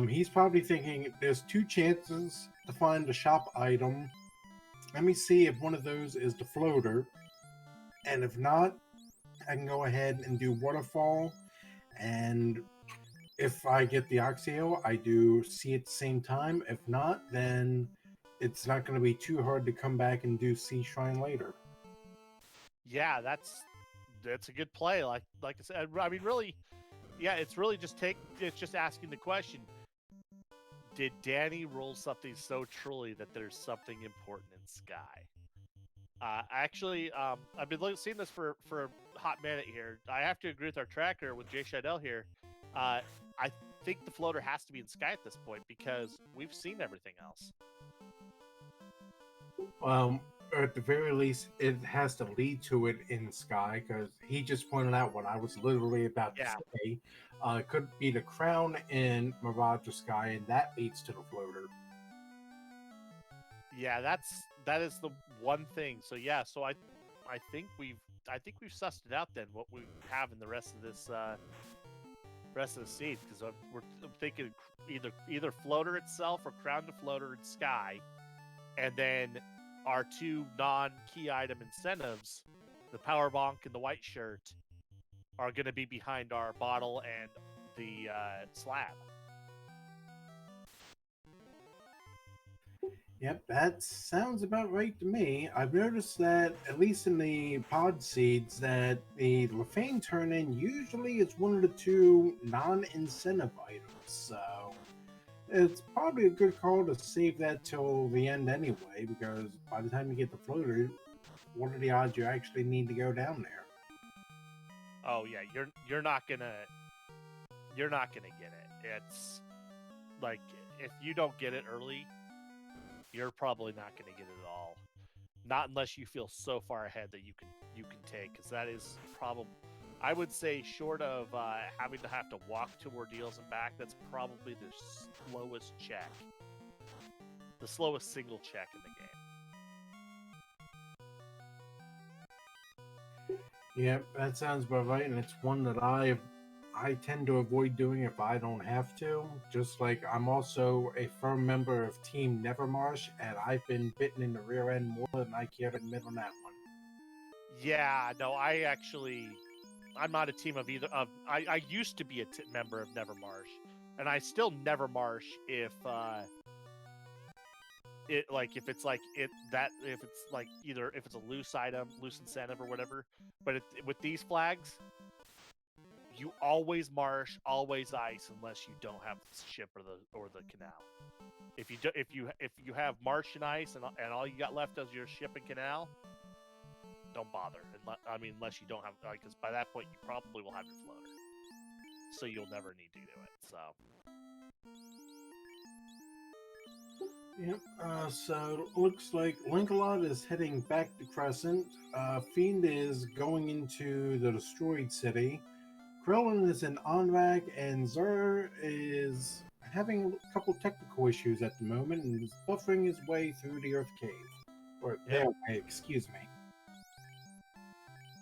He's probably thinking there's 2 chances to find the shop item. Let me see if one of those is the floater, and if not, I can go ahead and do waterfall. And if I get the Oxio, I do see at the same time. If not, then it's not going to be too hard to come back and do Sea Shrine later. Yeah, that's a good play. Like I said, I mean, really, yeah, it's just asking the question: did Danny roll something so truly that there's something important in Sky? Actually, I've been seeing this for a hot minute here. I have to agree with our tracker with Jay Shadell here. I think the floater has to be in Sky at this point because we've seen everything else. Or at the very least, it has to lead to it in Sky, because he just pointed out what I was literally about to say. It could be the crown in Mirage Sky, and that leads to the floater. Yeah, that is the one thing. So yeah, so I think we've sussed it out then what we have in the rest of this seed, because I'm thinking either floater itself or crown to floater in Sky, and then our 2 non-key item incentives, the power bonk and the white shirt, are going to be behind our bottle and the slab. Yep, that sounds about right to me. I've noticed that, at least in the pod seeds, that the Lefane turn-in usually is one of the 2 non-incentive items, so it's probably a good call to save that till the end anyway, because by the time you get the floater, what are the odds you actually need to go down there? Oh yeah, you're not gonna get it. It's like if you don't get it early, you're probably not gonna get it at all. Not unless you feel so far ahead that you can take, because that is probably, I would say, short of having to have to walk 2 ordeals and back, that's probably the slowest check, the slowest single check in the game. Yep, that sounds about right, and it's one that I tend to avoid doing if I don't have to. Just like I'm also a firm member of Team Nevermarsh, and I've been bitten in the rear end more than I care to admit on that one. Yeah, no, I'm not a team of either of. I used to be a member of Nevermarsh, and I still Nevermarsh if if it's like it that if it's like either if it's a loose item, loose incentive or whatever. But with these flags, you always marsh, always ice, unless you don't have the ship or the canal. If you have marsh and ice and all you got left is your ship and canal, don't bother. Unless you don't have, because by that point you probably will have your floater, so you'll never need to do it. So. Yep. So it looks like Linkalot is heading back to Crescent. Fiend is going into the destroyed city. Krillin is in Onrag, and Zur is having a couple technical issues at the moment and is buffering his way through the Earth Cave. Or Yep. their way, excuse me.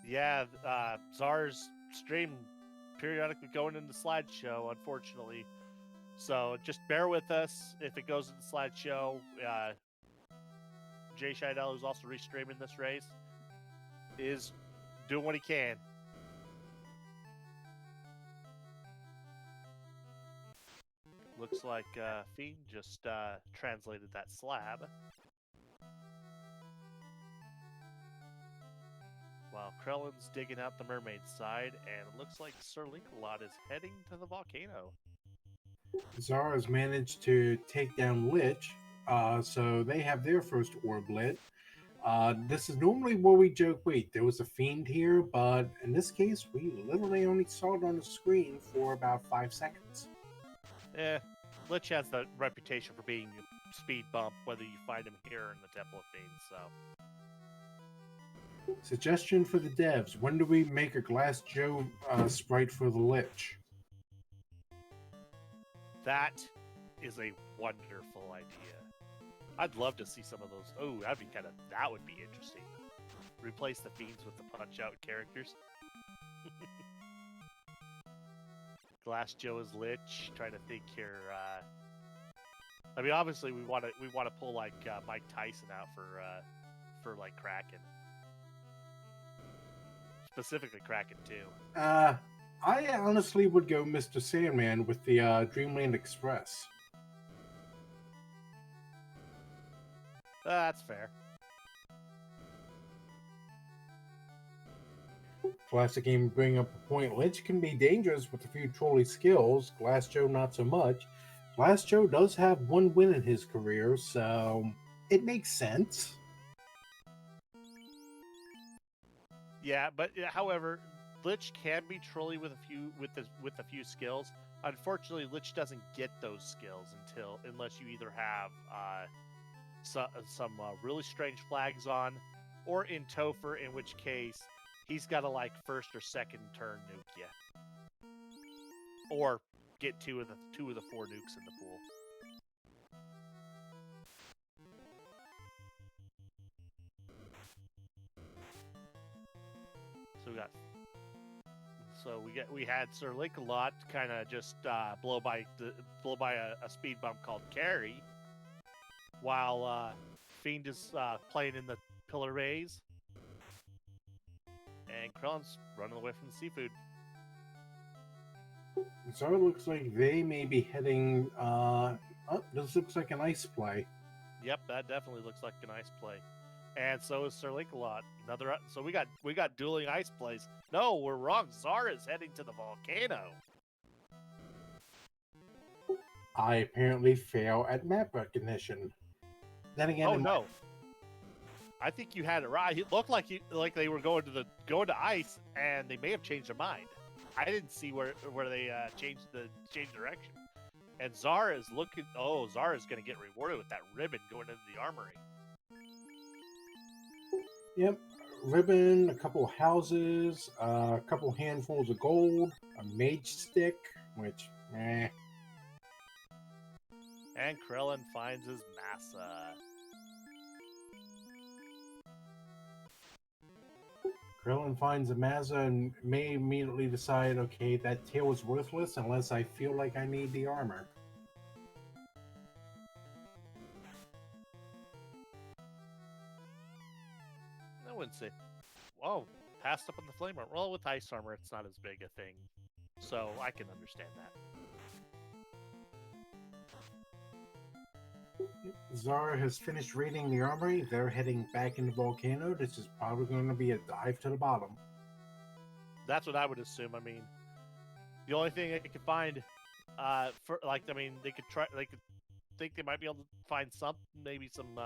Yeah, Czar's stream periodically going into slideshow, unfortunately. So just bear with us if it goes into slideshow. Jay Scheidel, who's also restreaming this race, is doing what he can. Looks like Fiend just translated that slab. While Krellin's digging out the mermaid side, and it looks like Sir Linkalot is heading to the volcano. Zara has managed to take down Lich, so they have their first orb lit. This is normally where we joke, wait, there was a fiend here, but in this case, we literally only saw it on the screen for about 5 seconds. Lich has the reputation for being a speed bump, whether you find him here or in the Temple of Fiends, so. Suggestion for the devs, when do we make a Glass Joe sprite for the Lich? That is a wonderful idea. I'd love to see some of those. Oh, that would be interesting. Replace the fiends with the punch-out characters. Glass Joe is Lich. Trying to think here. Obviously, we want to pull like Mike Tyson out for like Kraken, specifically Kraken too. I honestly would go Mr. Sandman with the Dreamland Express. That's fair. Classic Game bring up a point. Lich can be dangerous with a few trolley skills. Glass Joe not so much. Glass Joe does have 1 win in his career, so it makes sense. Yeah, but however, Lich can be trolly with a few skills. Unfortunately, Lich doesn't get those skills unless you either have some really strange flags on, or in Topher, in which case he's got to like first or second turn nuke you, or get two of the 4 nukes in the pool. We had Sir Linkalot kind of just blow by a speed bump called Carry, while Fiend is playing in the Pillar Rays, and Krellin's running away from the seafood. So it looks like they may be heading. This looks like an ice play. Yep, that definitely looks like an ice play. And so is Sir Linkalot. So we got dueling ice plays. No, we're wrong. Zara's heading to the volcano. I apparently fail at map recognition. Then again, no. I think you had it right. It looked like they were going to ice, and they may have changed their mind. I didn't see where they changed direction. And Zara is looking. Oh, Zara's going to get rewarded with that ribbon going into the armory. Yep. Ribbon, a couple houses, a couple handfuls of gold, a mage stick, which, eh. And Krillin finds his massa. Krillin finds a Mazza and may immediately decide, okay, that tail is worthless unless I feel like I need the armor. I wouldn't say. Whoa, passed up on the flame armor. Well, with ice armor, it's not as big a thing. So I can understand that. Zara has finished raiding the armory. They're heading back into Volcano. This is probably going to be a dive to the bottom. That's what I would assume. I mean, the only thing they could find, for like, I mean, they could try. They could think they might be able to find some, maybe some.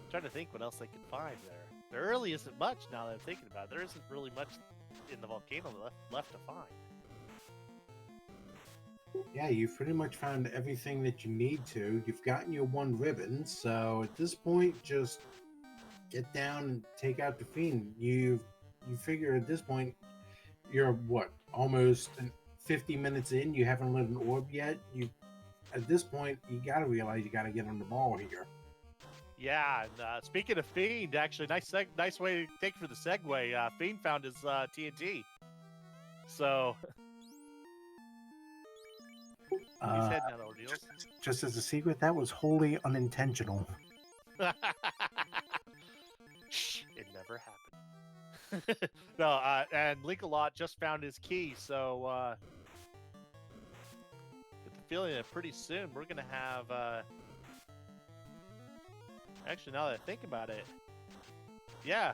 Trying to think what else they could find there. There really isn't much now that I'm thinking about it. There isn't really much in the volcano left to find. Yeah, you've pretty much found everything that you need to. You've gotten your one ribbon, so at this point, just get down and take out the fiend. You figure at this point, you're what, almost 50 minutes in. You haven't lit an orb yet. You at this point, you got to realize you got to get on the ball here. Yeah, and speaking of Fiend, actually, nice way to take for the segue. Fiend found his TNT, so he's heading out ordeals. Just as a secret, that was wholly unintentional. Shh, it never happened. No, and Linkalot just found his key, so get the feeling that pretty soon we're gonna have. Actually, now that I think about it, yeah,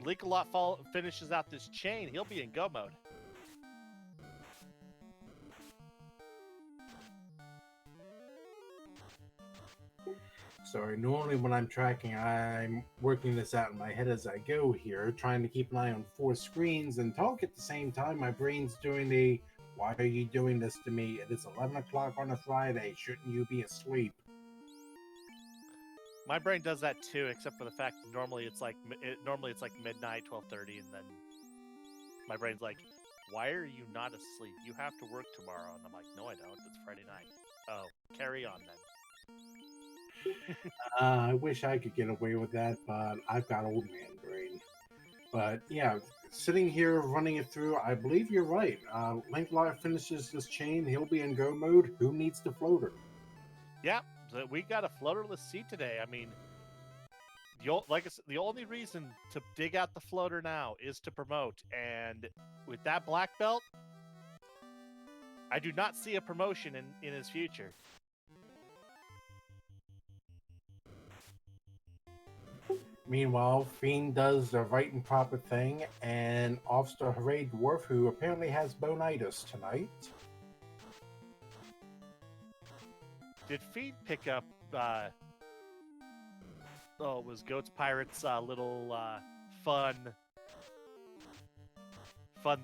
Linkalot finishes out this chain. He'll be in go mode. Sorry, normally when I'm tracking, I'm working this out in my head as I go here, trying to keep an eye on 4 screens and talk at the same time. My brain's doing the, why are you doing this to me? It is 11 o'clock on a Friday. Shouldn't you be asleep? My brain does that too, except for the fact that normally it's like midnight, 12:30, and then my brain's like, "Why are you not asleep? You have to work tomorrow." And I'm like, "No, I don't. It's Friday night." Oh, carry on then. I wish I could get away with that, but I've got old man brain. But yeah, sitting here running it through, I believe you're right. Linklaw finishes this chain, he'll be in go mode. Who needs the floater? Yeah, so we got a floaterless seat today. I mean, like I said, the only reason to dig out the floater now is to promote, and with that black belt, I do not see a promotion in his future. Meanwhile, Fiend does the right and proper thing and offs to Hooray Dwarf, who apparently has bonitis tonight. Did Fiend pick up? It was Goats Pirates' little fun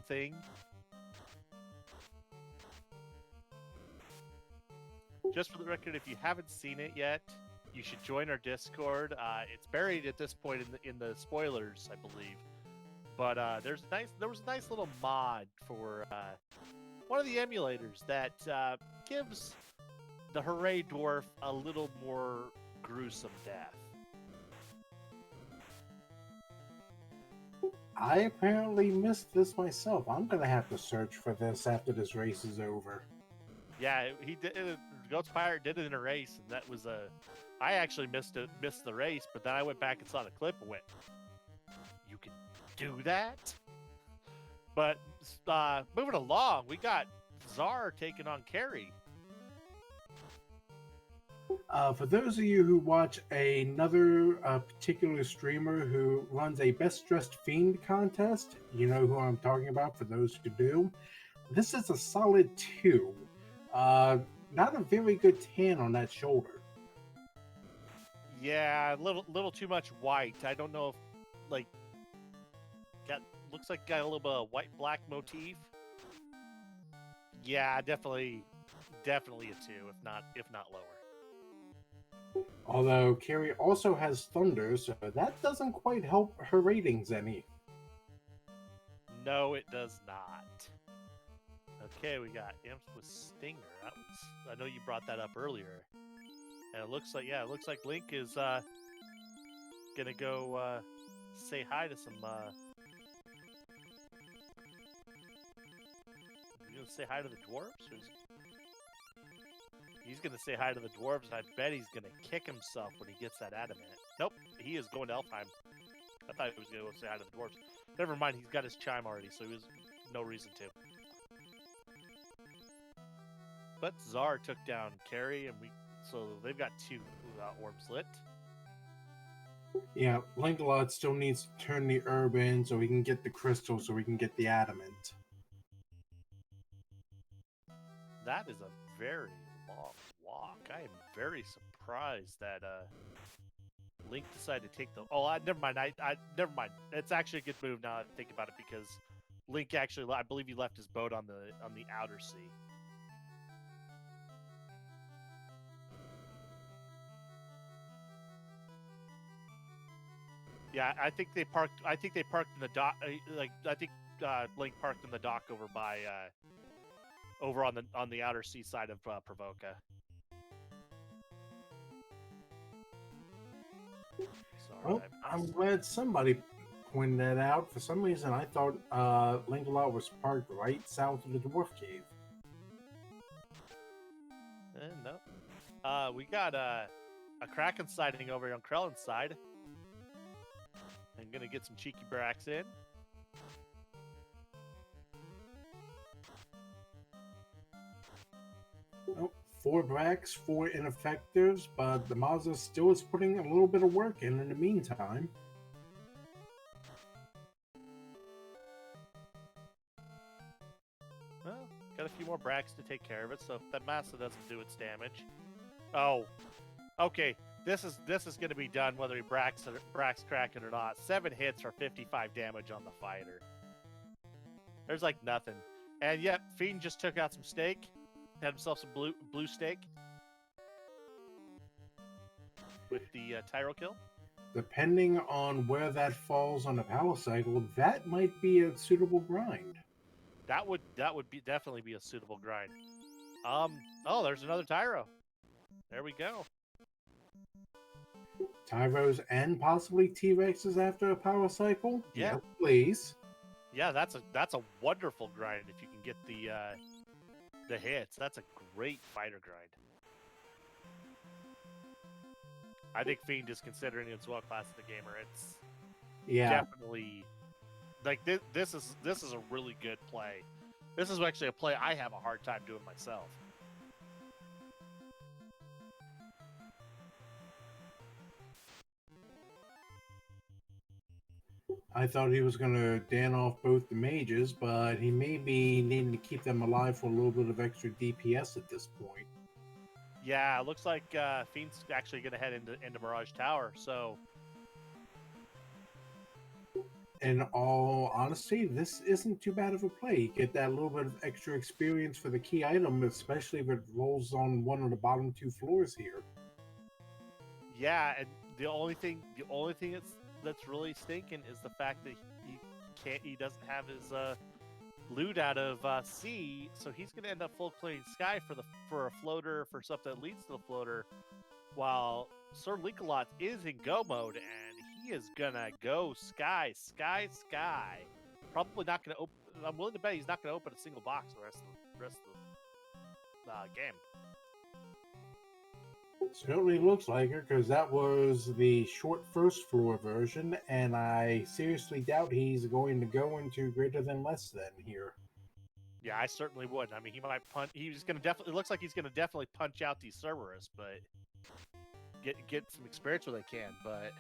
thing. Just for the record, if you haven't seen it yet, you should join our Discord. It's buried at this point in the spoilers, I believe. But there was a nice little mod for one of the emulators that gives the Hooray Dwarf a little more gruesome death. I apparently missed this myself. I'm gonna have to search for this after this race is over. Yeah, he did. Goats Pirate did it in a race, and that was a. I actually missed the race, but then I went back and saw the clip and went, "You can do that." But moving along, we got Czar taking on Carrie. For those of you who watch another particular streamer who runs a Best Dressed Fiend contest, you know who I'm talking about. For those who do, this is a solid 2. Not a very good tan on that shoulder. Yeah, little too much white. I don't know if looks like got a little bit of white black motif. Yeah, definitely a 2, if not lower. Although Carrie also has thunder, so that doesn't quite help her ratings any. No, it does not. Okay, we got imps with stinger. I know you brought that up earlier, and it looks like Link is gonna go say hi to some. You gonna say hi to the dwarves? He's gonna say hi to the dwarves, and I bet he's gonna kick himself when he gets that adamant. Nope, he is going to Elfheim. I thought he was gonna go say hi to the dwarves. Never mind, he's got his chime already, so he was no reason to. But Czar took down Carrie, and so they've got two orbs lit. Yeah, Lankalot still needs to turn the herb in so he can get the crystal, so he can get the adamant. That is a very long walk. I am very surprised that Link decided to take the. Oh, never mind. Never mind. It's actually a good move now that I think about it, because Link actually, I believe, he left his boat on the outer sea. Yeah, I think they parked. I think they parked in the dock. I think Link parked in the dock over by over on the outer sea side of Provoca. Sorry, Well, I'm glad somebody pointed that out. For some reason, I thought Lankalot was parked right south of the Dwarf Cave. No. We got a Kraken sighting over here on Krellin's side. I'm gonna get some cheeky bracks in. Oh, 4 bracks, 4 ineffectives, but the Mazda still is putting a little bit of work in the meantime. Well, got a few more bracks to take care of it, so that Mazda doesn't do its damage. Oh, okay. This is going to be done whether he bracks Kraken or not. 7 hits for 55 damage on the fighter. There's like nothing. And yet, Fiend just took out some steak. Had himself some blue steak with the Tyro kill. Depending on where that falls on the power cycle, that might be a suitable grind. That would definitely be a suitable grind. Oh, there's another Tyro. There we go. Tyros and possibly T-Rexes after a power cycle? Yeah. Yes, please. Yeah, that's a wonderful grind if you can get the hits. That's a great fighter grind. I think Fiend is considering it as well class of the gamer. It's definitely like this is a really good play. This is actually a play I have a hard time doing myself. I thought he was going to dan off both the mages, but he may be needing to keep them alive for a little bit of extra DPS at this point. Yeah, it looks like Fiend's actually going to head into Mirage Tower, so... In all honesty, this isn't too bad of a play. You get that little bit of extra experience for the key item, especially if it rolls on one of the bottom 2 floors here. Yeah, and the only thing that's really stinking is the fact that he doesn't have his loot out of sea, so he's going to end up full clearing sky for a floater, for stuff that leads to the floater, while Sir Linkalot is in go mode, and he is going to go sky. Probably not going to open. I'm willing to bet he's not going to open a single box the rest of the game. Certainly looks like it, because that was the short first floor version, and I seriously doubt he's going to go into greater than less than here. Yeah, I certainly would. I mean, he might punch. He's going to definitely. It looks like he's going to definitely punch out these Cerberus, but get some experience where they can. But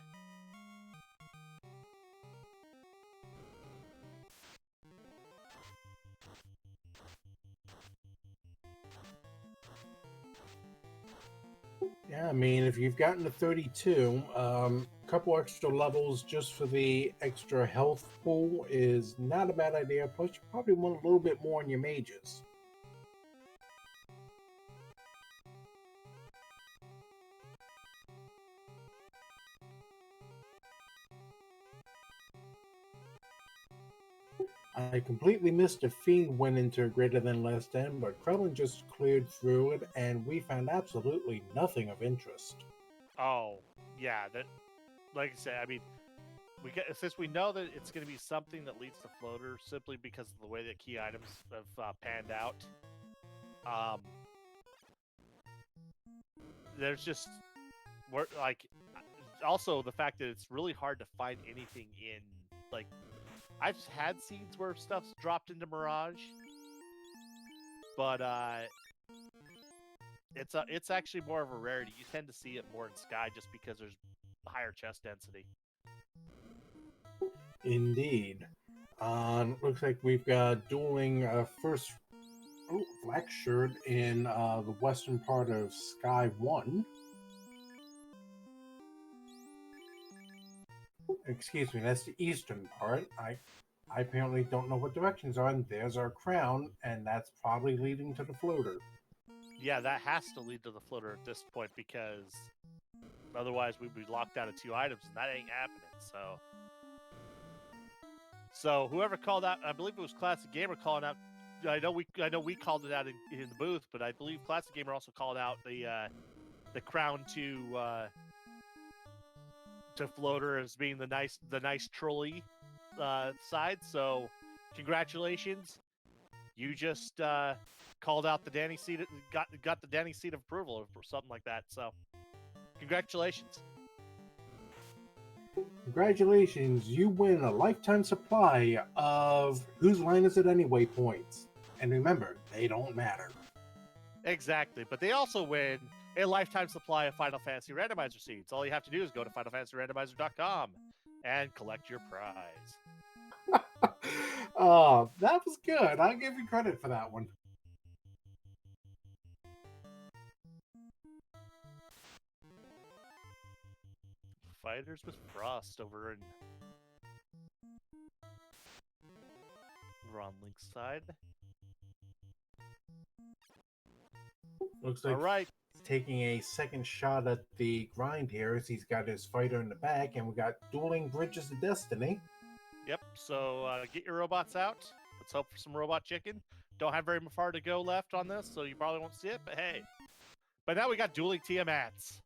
Yeah, I mean, if you've gotten to 32, a couple extra levels just for the extra health pool is not a bad idea. Plus, you probably want a little bit more on your mages. I completely missed if Fiend went into greater than less than, but Krellin just cleared through it, and we found absolutely nothing of interest. Oh, yeah. That, like I said, I mean, we get since we know that it's going to be something that leads to floater simply because of the way that key items have panned out. Um, there's just we're like also the fact that it's really hard to find anything in like I've had scenes where stuff's dropped into Mirage, but it's actually more of a rarity. You tend to see it more in Sky just because there's higher chest density. Indeed. Looks like we've got dueling first black shirt in the western part of Sky 1. Excuse me, that's the eastern part. I apparently don't know what directions are, and there's our crown, and that's probably leading to the floater. Yeah, that has to lead to the floater at this point because otherwise we'd be locked out of two items, and that ain't happening. So whoever called out, I believe it was Classic Gamer calling out. I know we called it out in the booth, but I believe Classic Gamer also called out the crown to floater as being the nice trolley side. So congratulations, you just called out the Danny seat, got the Danny seat of approval or something like that. So congratulations. Congratulations, you win a lifetime supply of Whose Line Is It Anyway points. And remember, they don't matter. Exactly, but they also win a lifetime supply of Final Fantasy Randomizer seeds. All you have to do is go to FinalFantasyRandomizer.com and collect your prize. Oh, that was good. I'll give you credit for that one. Fighters with Frost over on Link's side. Looks All like right. he's taking a second shot at the grind here as he's got his fighter in the back, and we got dueling Bridges of Destiny. Yep. So get your robots out. Let's hope for some robot chicken. Don't have very far to go left on this, so you probably won't see it. But hey, but now we got dueling Tiamats.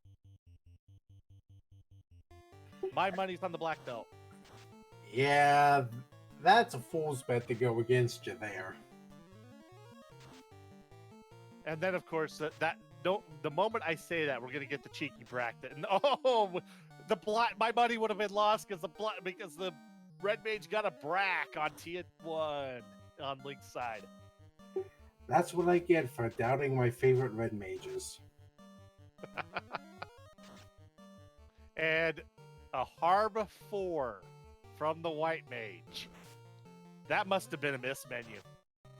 My money's on the black belt. Yeah, that's a fool's bet to go against you there. And then, of course, that don't. The moment I say that, we're gonna get the cheeky bracket. And oh, the black. My money would have been lost because the red mage got a brack on T1 on Link's side. That's what I get for doubting my favorite red mages. And a Harb 4 from the white mage. That must have been a miss menu.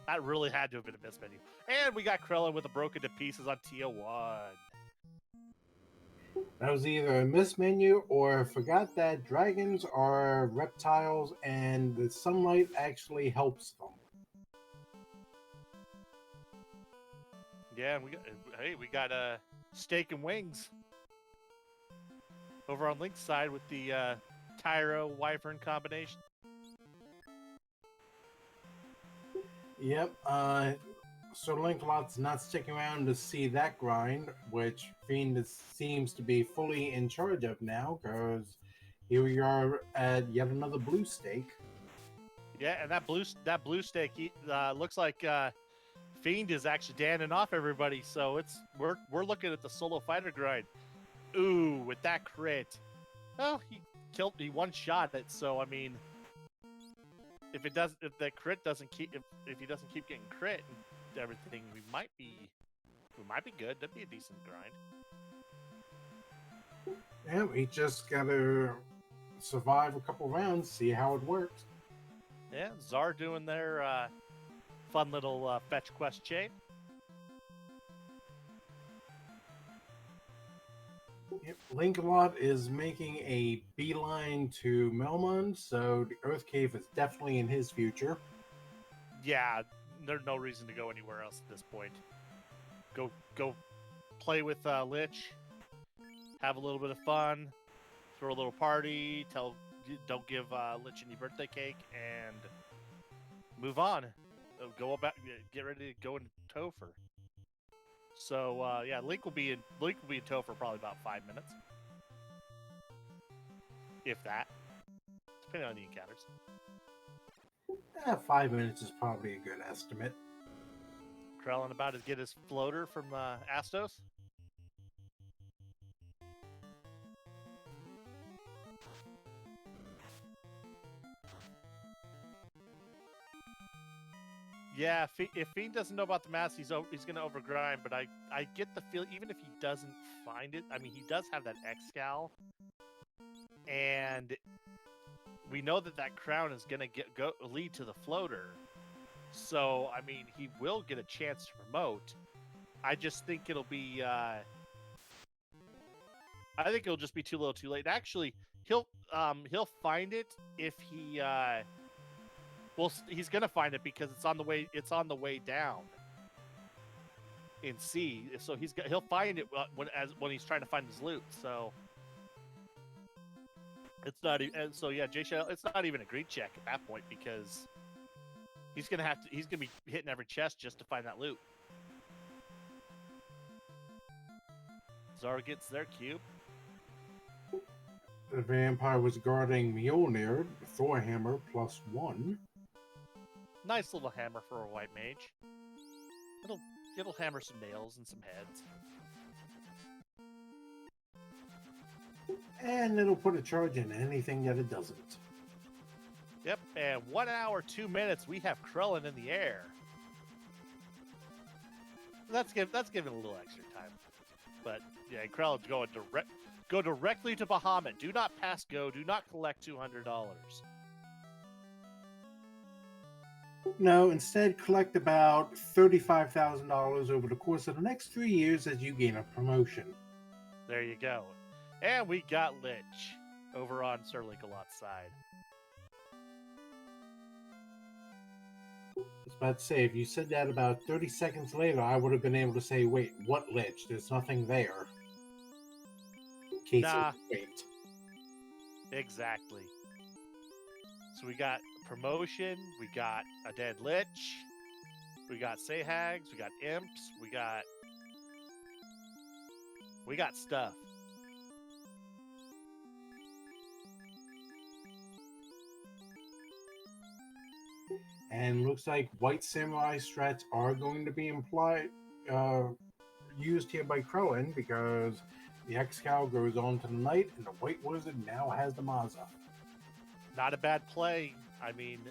That really had to have been a miss menu. And we got Krellin with a broken to pieces on Tia 1. That was either a mismenu or forgot that dragons are reptiles and the sunlight actually helps them. Yeah, and we got steak and wings over on Link's side with the Tyro Wyvern combination. Yep, Sir Lancelot's not sticking around to see that grind, which Fiend seems to be fully in charge of now, because here we are at yet another blue stake. Yeah, and that blue steak looks like Fiend is actually danning off everybody. So we're looking at the solo fighter grind. Ooh, with that crit. Oh, he one shot it. So I mean, if that crit doesn't keep if he doesn't keep getting crit and everything, we might be good. That'd be a decent grind. Yeah, we just gotta survive a couple rounds, see how it works. Yeah, Czar doing their fun little fetch quest chain. Yep, Lancelot is making a beeline to Melmond, so the Earth Cave is definitely in his future. Yeah, there's no reason to go anywhere else at this point. Go play with Lich, have a little bit of fun, throw a little party, don't give Lich any birthday cake, and move on. Go about, get ready to go into Topher. So yeah, Link will be in tow for probably about 5 minutes, if that, depending on the encounters. 5 minutes is probably a good estimate. Krellin about to get his floater from Astos. Yeah, if Fiend doesn't know about the mask, he's going to overgrind. But I get the feel, even if he doesn't find it, I mean, he does have that X-Scal, and we know that crown is going to lead to the floater. So I mean, he will get a chance to promote. I just think it'll be. I think it'll just be too little, too late. Actually, he'll find it if he. Well, he's gonna find it because it's on the way. It's on the way down in C. So he'll find it when he's trying to find his loot. So it's not. So yeah, Jay Shell, it's not even a greed check at that point because he's gonna be hitting every chest just to find that loot. Zara gets their cube. The vampire was guarding Mjolnir, Thor hammer +1. Nice little hammer for a white mage. It'll hammer some nails and some heads. And it'll put a charge in anything that it doesn't. Yep, and 1 hour, 2 minutes, we have Krellin in the air. That's giving a little extra time. But yeah, Krellin's go directly to Bahamut. Do not pass go. Do not collect $200. No, instead collect about $35,000 over the course of the next 3 years as you gain a promotion. There you go. And we got Lich over on Sir Linkalot's side. I was about to say, if you said that about 30 seconds later, I would have been able to say, wait, what Lich? There's nothing there. In case Nah. wait. Exactly. So we got promotion, we got a dead Lich, we got Sahags, we got Imps, we got stuff. And looks like White Samurai strats are going to be used here by Krellin because the X-Cow goes on to the Knight and the White Wizard now has the Maza. Not a bad play. I mean,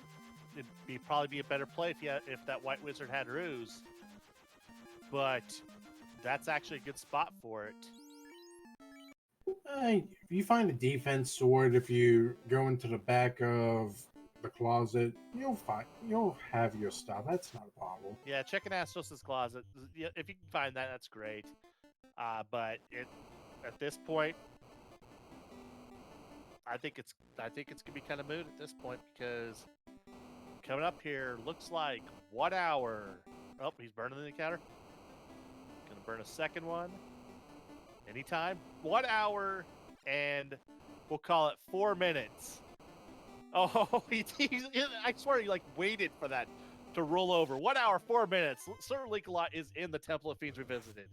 it'd probably be a better play if that White Wizard had Ruse. But that's actually a good spot for it. If you find a defense sword, if you go into the back of the closet, you'll have your stuff. That's not a problem. Yeah, checking Astos' closet. If you can find that, that's great. But at this point, I think it's gonna be kind of moot at this point because coming up here looks like 1 hour. Oh, he's burning the encounter. Gonna burn a second one. Anytime. 1 hour and we'll call it 4 minutes. Oh, I swear he waited for that to roll over. 1 hour, 4 minutes. Sir Linkalot is in the Temple of Fiends Revisited.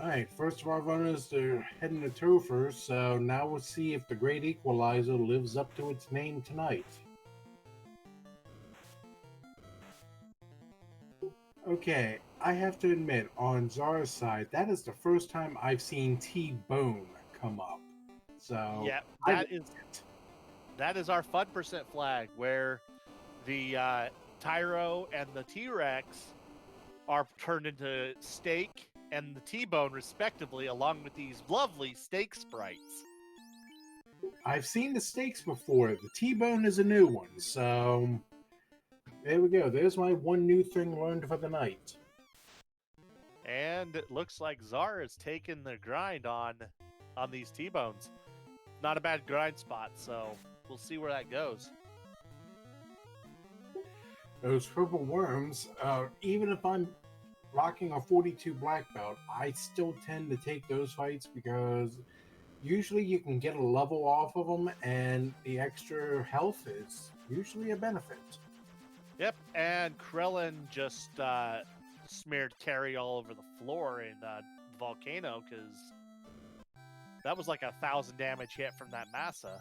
Alright, first of our runners are heading to Topher, so now we'll see if the Great Equalizer lives up to its name tonight. Okay, I have to admit, on Zara's side, that is the first time I've seen T-Bone come up. So yeah, that is our fun percent flag where the Tyro and the T-Rex are turned into steak and the T-Bone respectively, along with these lovely steak sprites. I've seen the steaks before. The T-Bone is a new one, so there we go. There's my one new thing learned for the night. And it looks like Zara's taking the grind on these T-Bones. Not a bad grind spot, so we'll see where that goes. Those purple worms, even if I'm rocking a 42 black belt, I still tend to take those fights because usually you can get a level off of them and the extra health is usually a benefit. Yep, and Krellin just smeared Carrie all over the floor in the volcano because that was like 1,000 damage hit from that massa.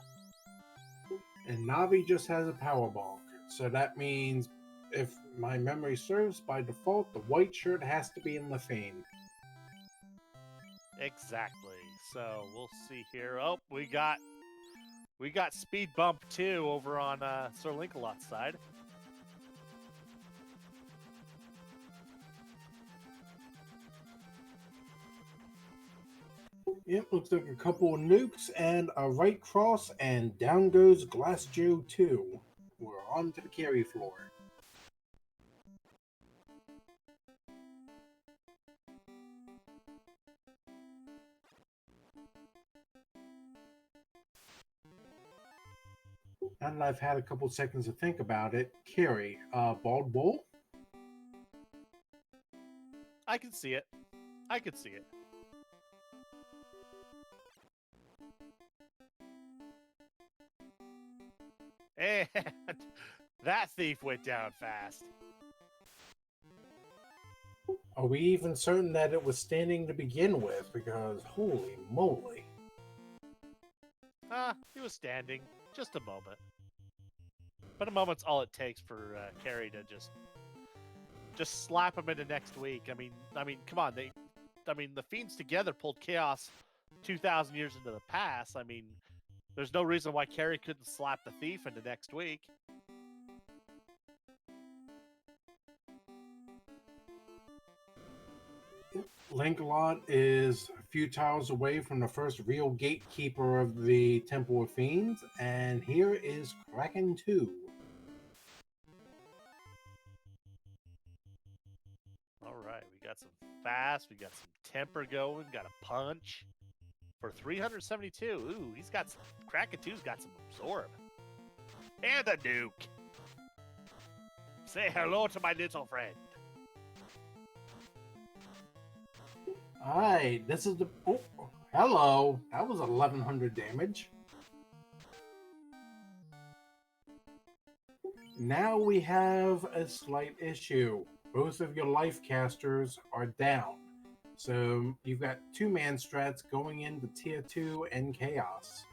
And Navi just has a power bonk. So that means, if my memory serves, by default, the white shirt has to be in Lefane. Exactly. So we'll see here. Oh, we got speed bump too over on Sir Linkalot's side. Yep, looks like a couple of nukes and a right cross, and down goes Glass Joe 2. We're on to the carry floor. Now that I've had a couple seconds to think about it, carry, bald bull? I can see it. I can see it. And that thief went down fast. Are we even certain that it was standing to begin with? Because holy moly. He was standing. Just a moment. But a moment's all it takes for Carrie to just slap him into next week. I mean, come on. The Fiends together pulled Chaos 2,000 years into the past. I mean, there's no reason why Carrie couldn't slap the thief into next week. Lancelot is a few tiles away from the first real gatekeeper of the Temple of Fiends, and here is Kraken 2. All right, we got some fast, we got some temper going, got a punch for 372. Ooh, he's got some. Kraken 2's got some absorb. And a nuke. Say hello to my little friend. Alright, this is the... Oh, hello. That was 1,100 damage. Now we have a slight issue. Both of your life casters are down. So you've got two-man strats going into Tier 2 and Chaos.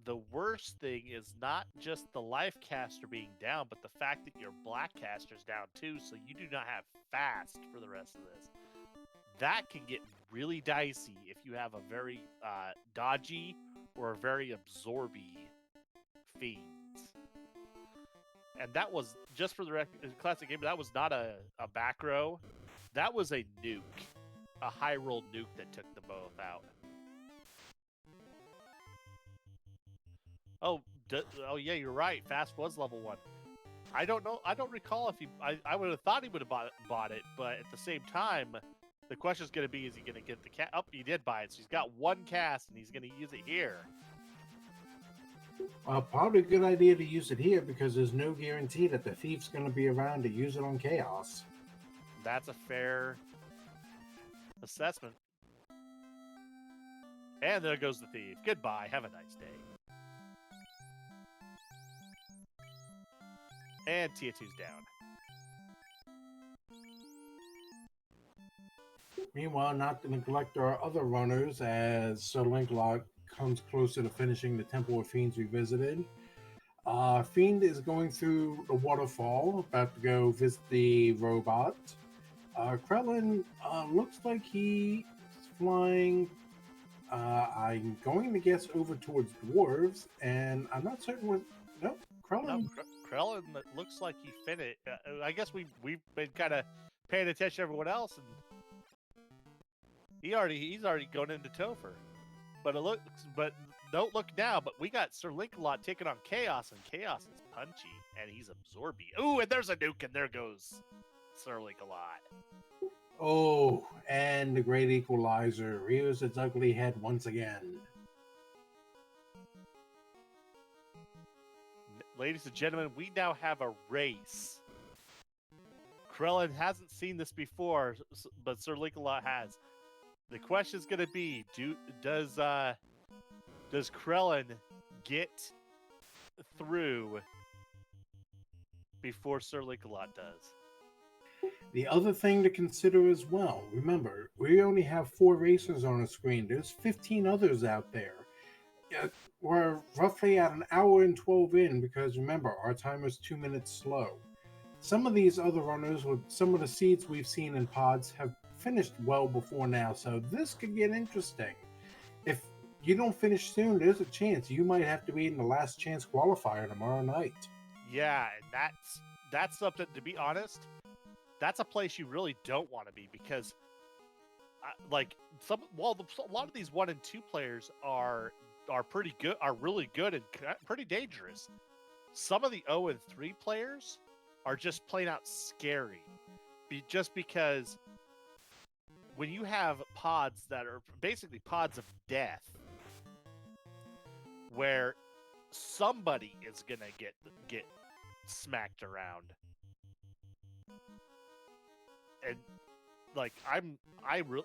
The worst thing is not just the life caster being down, but the fact that your black caster's down too, so you do not have fast for the rest of this. That can get really dicey if you have a very dodgy or a very absorby fiends. And that was, just for the classic game, that was not a back row. That was a nuke. A high roll nuke that took them both out. Oh, yeah, you're right. Fast was level 1. I don't know. I don't recall if he. I would have thought he would have bought it, but at the same time, the question is going to be: is he going to get the cast? Oh, he did buy it, so he's got one cast, and he's going to use it here. Probably a good idea to use it here because there's no guarantee that the thief's going to be around to use it on Chaos. That's a fair assessment. And there goes the thief. Goodbye. Have a nice day. And Tier 2's down. Meanwhile, not to neglect our other runners, as Sir Lancelot comes closer to finishing the Temple of Fiends we visited. Fiend is going through the waterfall, about to go visit the robot. Krellin looks like he's flying. I'm going to guess over towards dwarves, and I'm not certain what. Nope, Krellin. No, Krellin looks like he finished. I guess we've been kind of paying attention to everyone else, and he's already going into Topher. But don't look now. But we got Sir Linkalot taking on Chaos, and Chaos is punchy, and he's absorby. Ooh, and there's a nuke, and there goes Sir Linkalot. Oh, and the Great Equalizer rears its ugly head once again. Ladies and gentlemen, we now have a race. Krellin hasn't seen this before, but Sir Linkalot has. The question is going to be: does Krellin get through before Sir Linkalot does. The other thing to consider as well, remember, we only have 4 racers on the screen. There's 15 others out there. Yeah, we're roughly at an hour and 12 in because remember, our timer's 2 minutes slow. Some of these other runners with some of the seeds we've seen in pods have finished well before now, so this could get interesting. If you don't finish soon, there's a chance you might have to be in the last chance qualifier tomorrow night. Yeah, and that's something, to be honest, that's a place you really don't want to be because like a lot of these 1 and 2 players are pretty good, are really good and pretty dangerous. Some of the 0 and 3 players are just plain out scary. Just because when you have pods that are basically pods of death, where somebody is gonna get smacked around, and like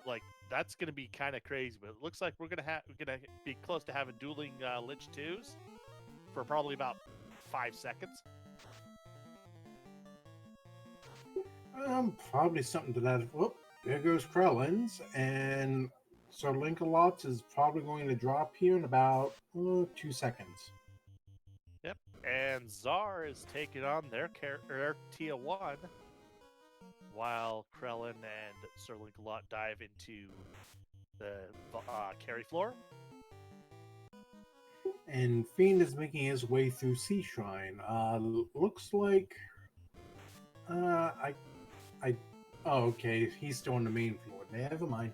like that's gonna be kind of crazy. But it looks like we're gonna be close to having dueling Lich 2s for probably about 5 seconds. Probably something to that. Whoop, there goes Krellins, and Sir Linkalot is probably going to drop here in about 2 seconds. Yep, and Czar is taking on their Tia 1, while Krellin and Sir Linkalot dive into the carry floor. And Fiend is making his way through Sea Shrine. Looks like I oh, okay, he's still on the main floor. Never mind.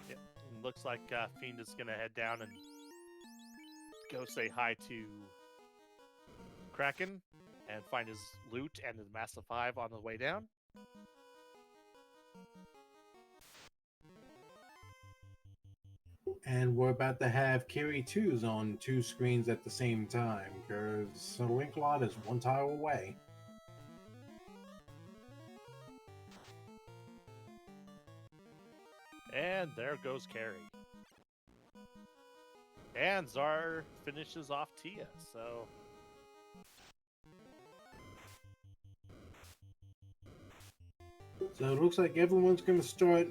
Yep. Looks like Fiend is gonna head down and go say hi to Kraken and find his loot and his Massive 5 on the way down. And we're about to have Carry 2s on 2 screens at the same time because Sir Linkalot is 1 tile away. And there goes Carrie. And Czar finishes off Tia, so So it looks like everyone's going to start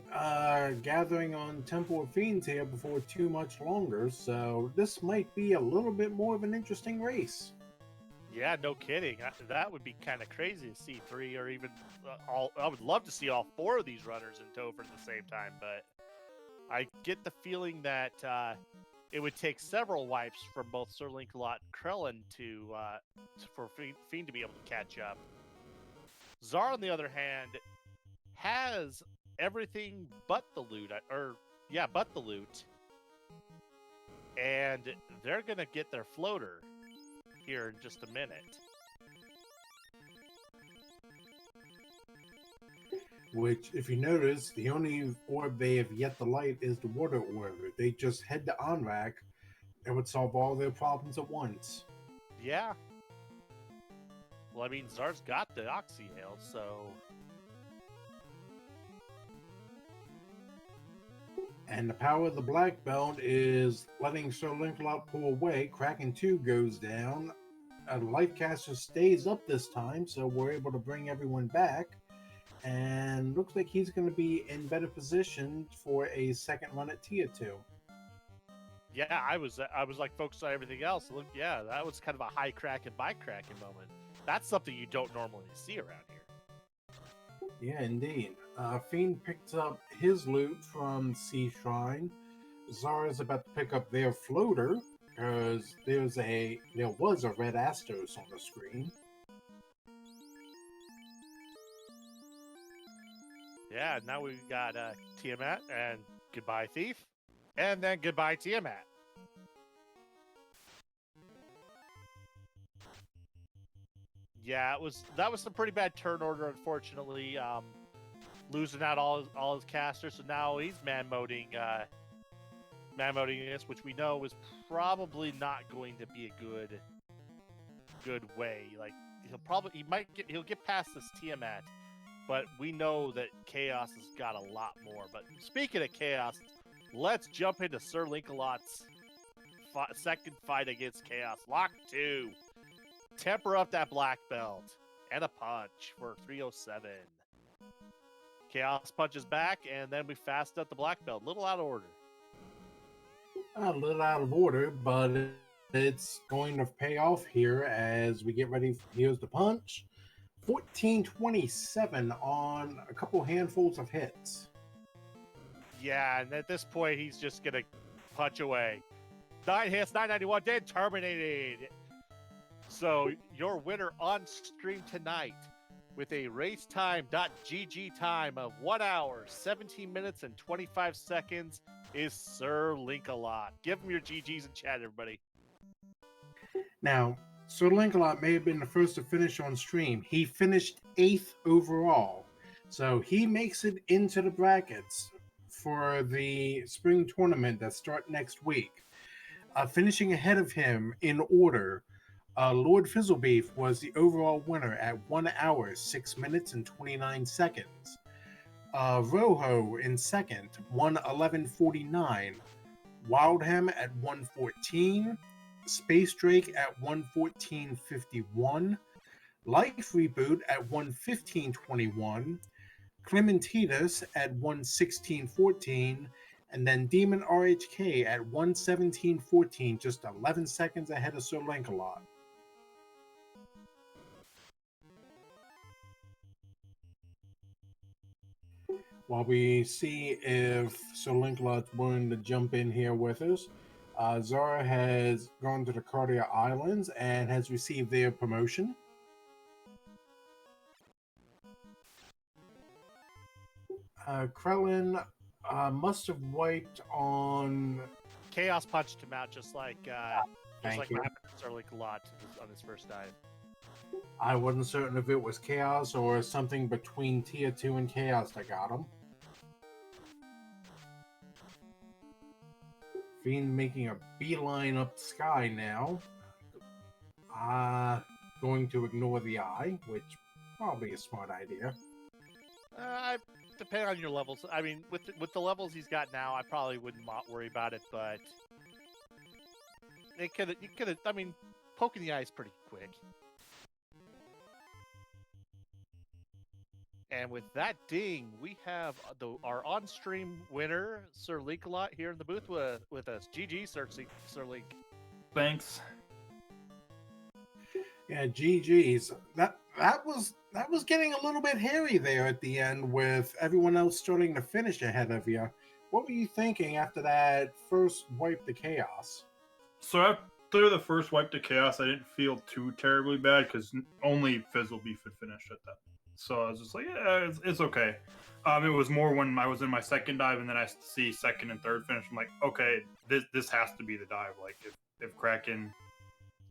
gathering on Temple of Fiends here before too much longer. So this might be a little bit more of an interesting race. yeah, no kidding. That would be kind of crazy to see 3 or even all. I would love to see all 4 of these runners in Topher at the same time, but I get the feeling that it would take several wipes from both Sir Linkalot and Krellin for Fiend to be able to catch up. Czar, on the other hand, has everything but the loot, but the loot, and they're gonna get their floater here in just a minute. Which, if you notice, the only orb they have yet to light is the water orb. If they just head to Onrak, it would solve all their problems at once. Yeah. Well, I mean, Czar's got the Oxyhail, so. And the power of the Black Belt is letting Sir Linkalot pull away. Kraken 2 goes down. Lifecaster stays up this time, so we're able to bring everyone back. And looks like he's going to be in better position for a second run at Tia 2. Yeah, I was like focused on everything else. Look, yeah, that was kind of a high Kraken by Kraken moment. That's something you don't normally see around here. Yeah, indeed. Fiend picks up his loot from Sea Shrine. Zara's about to pick up their floater because there was a red Astos on the screen. Yeah, now we've got Tiamat and goodbye Thief, and then goodbye Tiamat. Yeah, that was some pretty bad turn order, unfortunately. Losing out all his casters, so now he's man moding this, which we know is probably not going to be a good way. Like he'll get past this Tiamat, but we know that Chaos has got a lot more. But speaking of Chaos, let's jump into Sir Linkalot's second fight against Chaos. Lock 2. Temper up that black belt. And a punch for 307. Chaos punches back, and then we fast up the black belt. Little out of order. A little out of order, but it's going to pay off here as we get ready. Here's the punch. 1427 on a couple handfuls of hits. Yeah, and at this point, he's just going to punch away. 9 hits, 991, dead, terminated. So your winner on stream tonight with a racetime.gg time of 1 hour, 17 minutes, and 25 seconds is Sir Link-A-Lot. Give him your GGs in chat, everybody. Now, Sir Link-A-Lot may have been the first to finish on stream. He finished 8th overall. So he makes it into the brackets for the spring tournament that start next week. Finishing ahead of him in order, Lord Fizzlebeef was the overall winner at 1 hour, 6 minutes, and 29 seconds. Rojo in second, 1:11:49. Wildham at 1:14. Space Drake at 1:14:51. Life Reboot at 1:15:21. Clementitas at 1:16:14. And then Demon RHK at 1:17:14, just 11 seconds ahead of Sir Link-A-Lot. While we see if Sir Link-A-Lot's willing to jump in here with us, Zara has gone to the Cardia Islands and has received their promotion. Krellin must have wiped on... Chaos punched him out just like what Thank you. happened to Sir Link-A-Lot on his first dive. I wasn't certain if it was Chaos or something between Tier 2 and Chaos that got him. Fiend making a beeline up the sky now. Going to ignore the eye, which probably a smart idea. Depending on your levels. I mean, with the levels he's got now, I probably wouldn't worry about it, but you could have. I mean, poking the eye is pretty quick. And with that ding, we have our on-stream winner, Sir Link-A-Lot, here in the booth with us. GG, Sir Link. Thanks. Yeah, GG's. That was getting a little bit hairy there at the end with everyone else starting to finish ahead of you. What were you thinking after that first wipe to Chaos? So after the first wipe to Chaos, I didn't feel too terribly bad because only Fizzlebeef had finished at that. So I was just like, yeah, it's okay. It was more when I was in my second dive and then I see second and third finish. I'm like, okay, this has to be the dive. Like if Kraken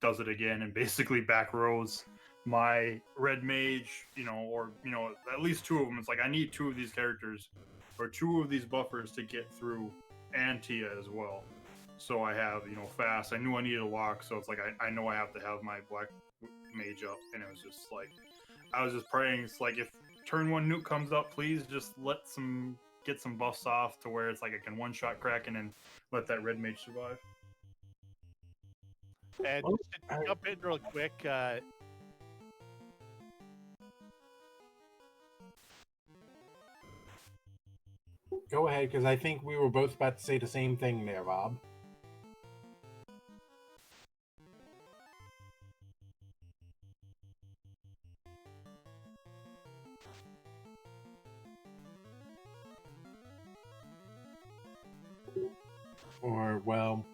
does it again and basically back rows my red mage, or at least two of them. It's like I need two of these characters or two of these buffers to get through Antia as well. So I have fast. I knew I needed a walk, so it's like I know I have to have my black mage up, and it was just like I was just praying. It's like if turn one nuke comes up, please just get some buffs off to where it's like I can one shot Kraken and let that red mage survive. And just to jump in real quick, Go ahead, because I think we were both about to say the same thing there, Rob. Or, well,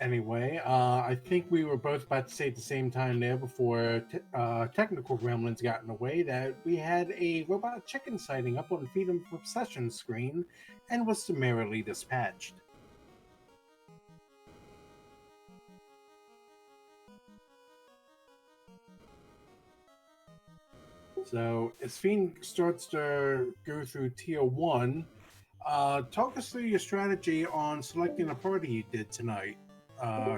anyway, I think we were both about to say at the same time there before technical gremlins got in the way that we had a robot chicken sighting up on Freedom of Obsession screen and was summarily dispatched. So as Fiend starts to go through Tier 1, talk us through your strategy on selecting a party you did tonight,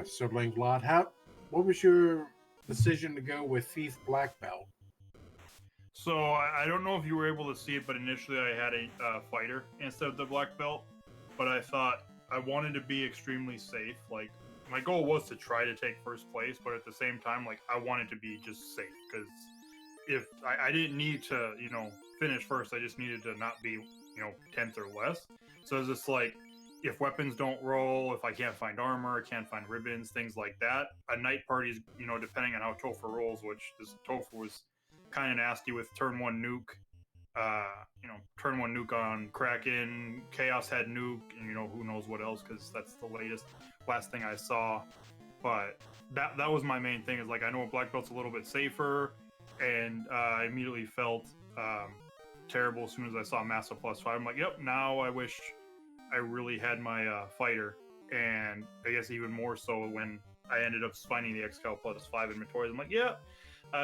Sir Link-A-Lot. What was your decision to go with Thief Black Belt? So I don't know if you were able to see it, but initially I had a fighter instead of the black belt. But I thought I wanted to be extremely safe. Like my goal was to try to take first place, but at the same time, like I wanted to be just safe because if I didn't need to, finish first, I just needed to not be, 10th or less. So it's just like if weapons don't roll, if I can't find armor, can't find ribbons, things like that. A night party's, depending on how Topher rolls, which this Topher was kind of nasty with turn one nuke. Turn one nuke on Kraken, Chaos had nuke, and who knows what else because that's the last thing I saw. But that was my main thing is like I know Black Belt's a little bit safer, and I immediately felt terrible as soon as I saw Massa +5. I'm like, yep, now I wish I really had my fighter, and I guess even more so when I ended up finding the XCal +5 inventories. I'm like, yeah.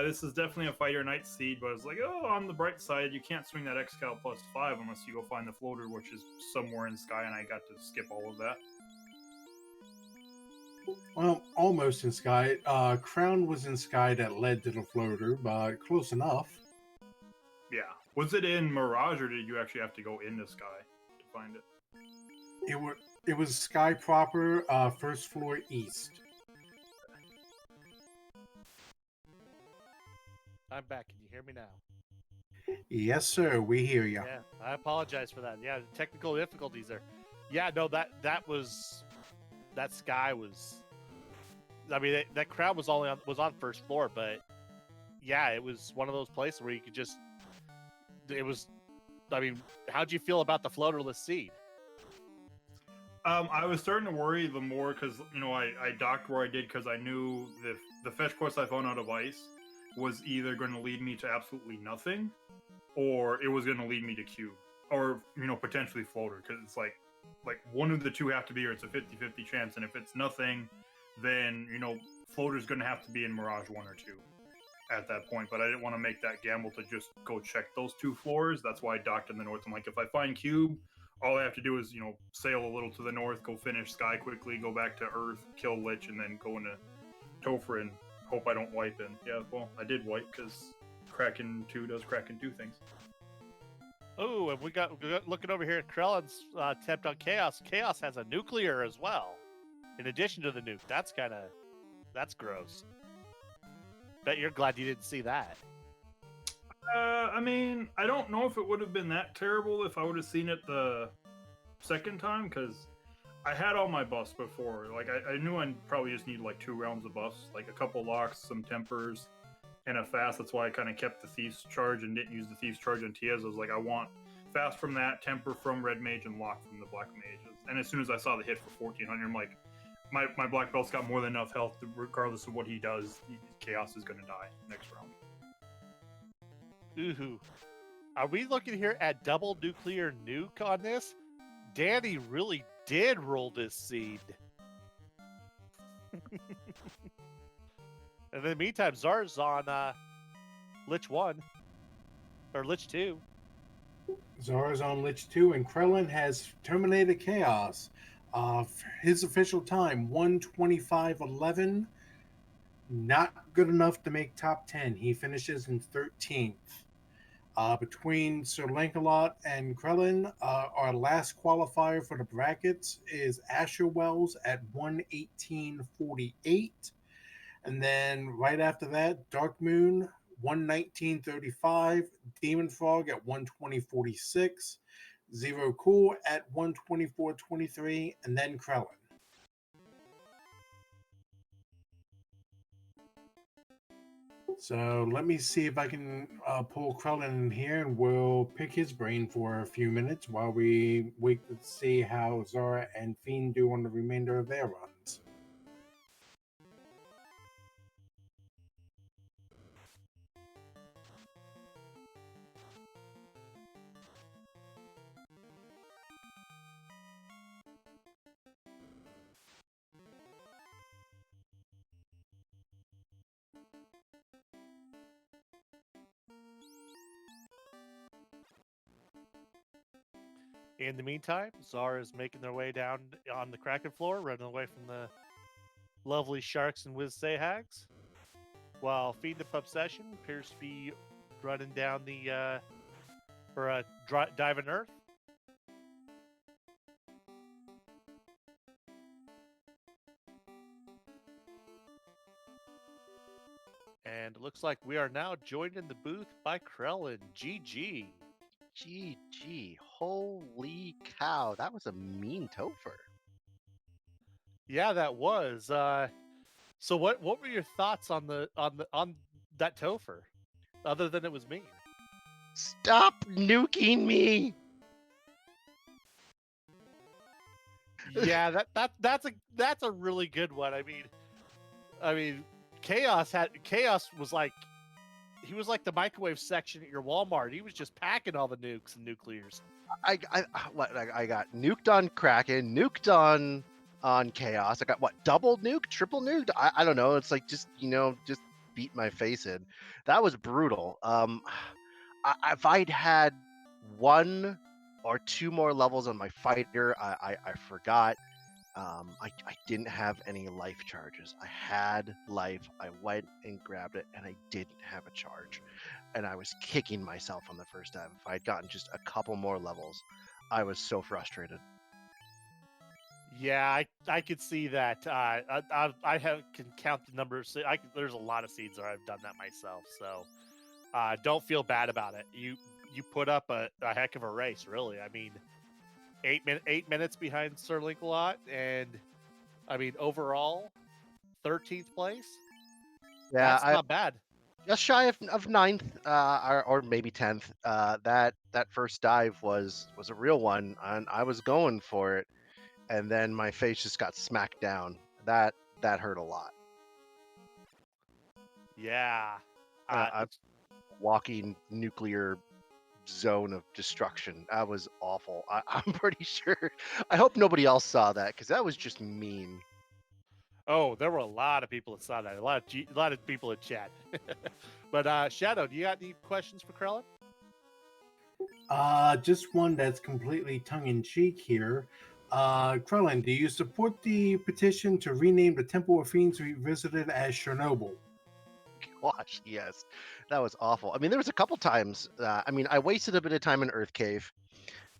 This is definitely a fighter night seed, but it's like, oh, on the bright side, you can't swing that XCal +5 unless you go find the floater, which is somewhere in Sky, and I got to skip all of that. Well, almost in Sky. Crown was in Sky that led to the floater, but close enough. Yeah. Was it in Mirage, or did you actually have to go into Sky to find it? It was Sky proper, first floor east. I'm back. Can you hear me now? Yes, sir. We hear you. Yeah, I apologize for that. Yeah, technical difficulties there. Yeah, no, that Sky was. I mean, that crowd was on first floor, but yeah, it was one of those places where you could just. It was. I mean, how'd you feel about the floaterless seed? I was starting to worry the more because I docked where I did because I knew the fetch quest I found out of ice was either going to lead me to absolutely nothing, or it was going to lead me to cube, or potentially floater, because it's like one of the two have to be, or it's a 50-50 chance, and if it's nothing, then floater's going to have to be in Mirage 1 or 2 at that point. But I didn't want to make that gamble to just go check those two floors. That's why I docked in the north. I'm like, if I find cube, all I have to do is sail a little to the north, go finish Sky quickly, go back to Earth, kill Lich, and then go into Topher and hope I don't wipe in. Yeah, well, I did wipe because Kraken 2 does Kraken 2 things. Oh, and we got looking over here at Krellin's attempt on Chaos. Chaos has a nuclear as well, in addition to the nuke. That's gross. Bet you're glad you didn't see that. I mean, I don't know if it would have been that terrible if I would have seen it the second time, because I had all my buffs before. Like, I knew I probably just need like 2 rounds of buffs, like a couple locks, some tempers, and a fast. That's why I kind of kept the Thief's Charge and didn't use the Thief's Charge on Tiaz. I was like, I want fast from that, temper from Red Mage, and lock from the Black Mages. And as soon as I saw the hit for 1400, I'm like, my Black Belt's got more than enough health, regardless of what he does. Chaos is going to die next round. Ooh. Are we looking here at double nuclear nuke on this? Danny really did roll this seed. And in the meantime, Zar's on Lich 1. Or Lich 2. Zara's on Lich 2, and Krellin has terminated Chaos. His official time, 1:25:11. Not good enough to make top 10. He finishes in 13th. Between Sir Lancelot and Krellin, our last qualifier for the brackets is Asher Wells at 1:18:48. And then right after that, Dark Moon, 1:19:35. Demon Frog at 1:20:46. Zero Cool at 1:24:23. And then Krellin. So let me see if I can pull Krellin in here, and we'll pick his brain for a few minutes while we wait to see how Zara and Fiend do on the remainder of their runs. In the meantime, Zara is making their way down on the Kraken floor, running away from the lovely sharks and whiz hags. While Fiend of Obsession appears to be running down the dive in Earth. And it looks like we are now joined in the booth by Krellin. GG. GG. Holy cow. That was a mean Topher. Yeah, that was. So what were your thoughts on that Topher? Other than it was mean. Stop nuking me. Yeah, that's a really good one. I mean, Chaos was like he was like the microwave section at your Walmart. He was just packing all the nukes and nuclears. I got nuked on Kraken, nuked on Chaos. I got what, double nuke, triple nuked? I don't know. It's like just beat my face in. That was brutal. If I'd had one or two more levels on my fighter, I forgot. I didn't have any life charges. I had life. I went and grabbed it, and I didn't have a charge. And I was kicking myself on the first dive. If I had gotten just a couple more levels, I was so frustrated. Yeah, I could see that. Can count the number of there's a lot of seeds where I've done that myself. So don't feel bad about it. You put up a heck of a race, really. I mean, 8 minutes behind Sir Link-a-Lot, and I mean overall 13th place. Yeah, That's not bad. Just shy of ninth, or maybe 10th. That first dive was a real one, and I was going for it, and then my face just got smacked down. That hurt a lot. Yeah, A walking nuclear zone of destruction. That was awful. I'm pretty sure. I hope nobody else saw that, because that was just mean. Oh, there were a lot of people that saw that. A lot of people in chat. But Shadow, do you got any questions for Krellin? Just one that's completely tongue-in-cheek here. Krellin, do you support the petition to rename the Temple of Fiends we visited as Chernobyl? Gosh, yes, that was awful. I mean, there was a couple times. I wasted a bit of time in Earth Cave.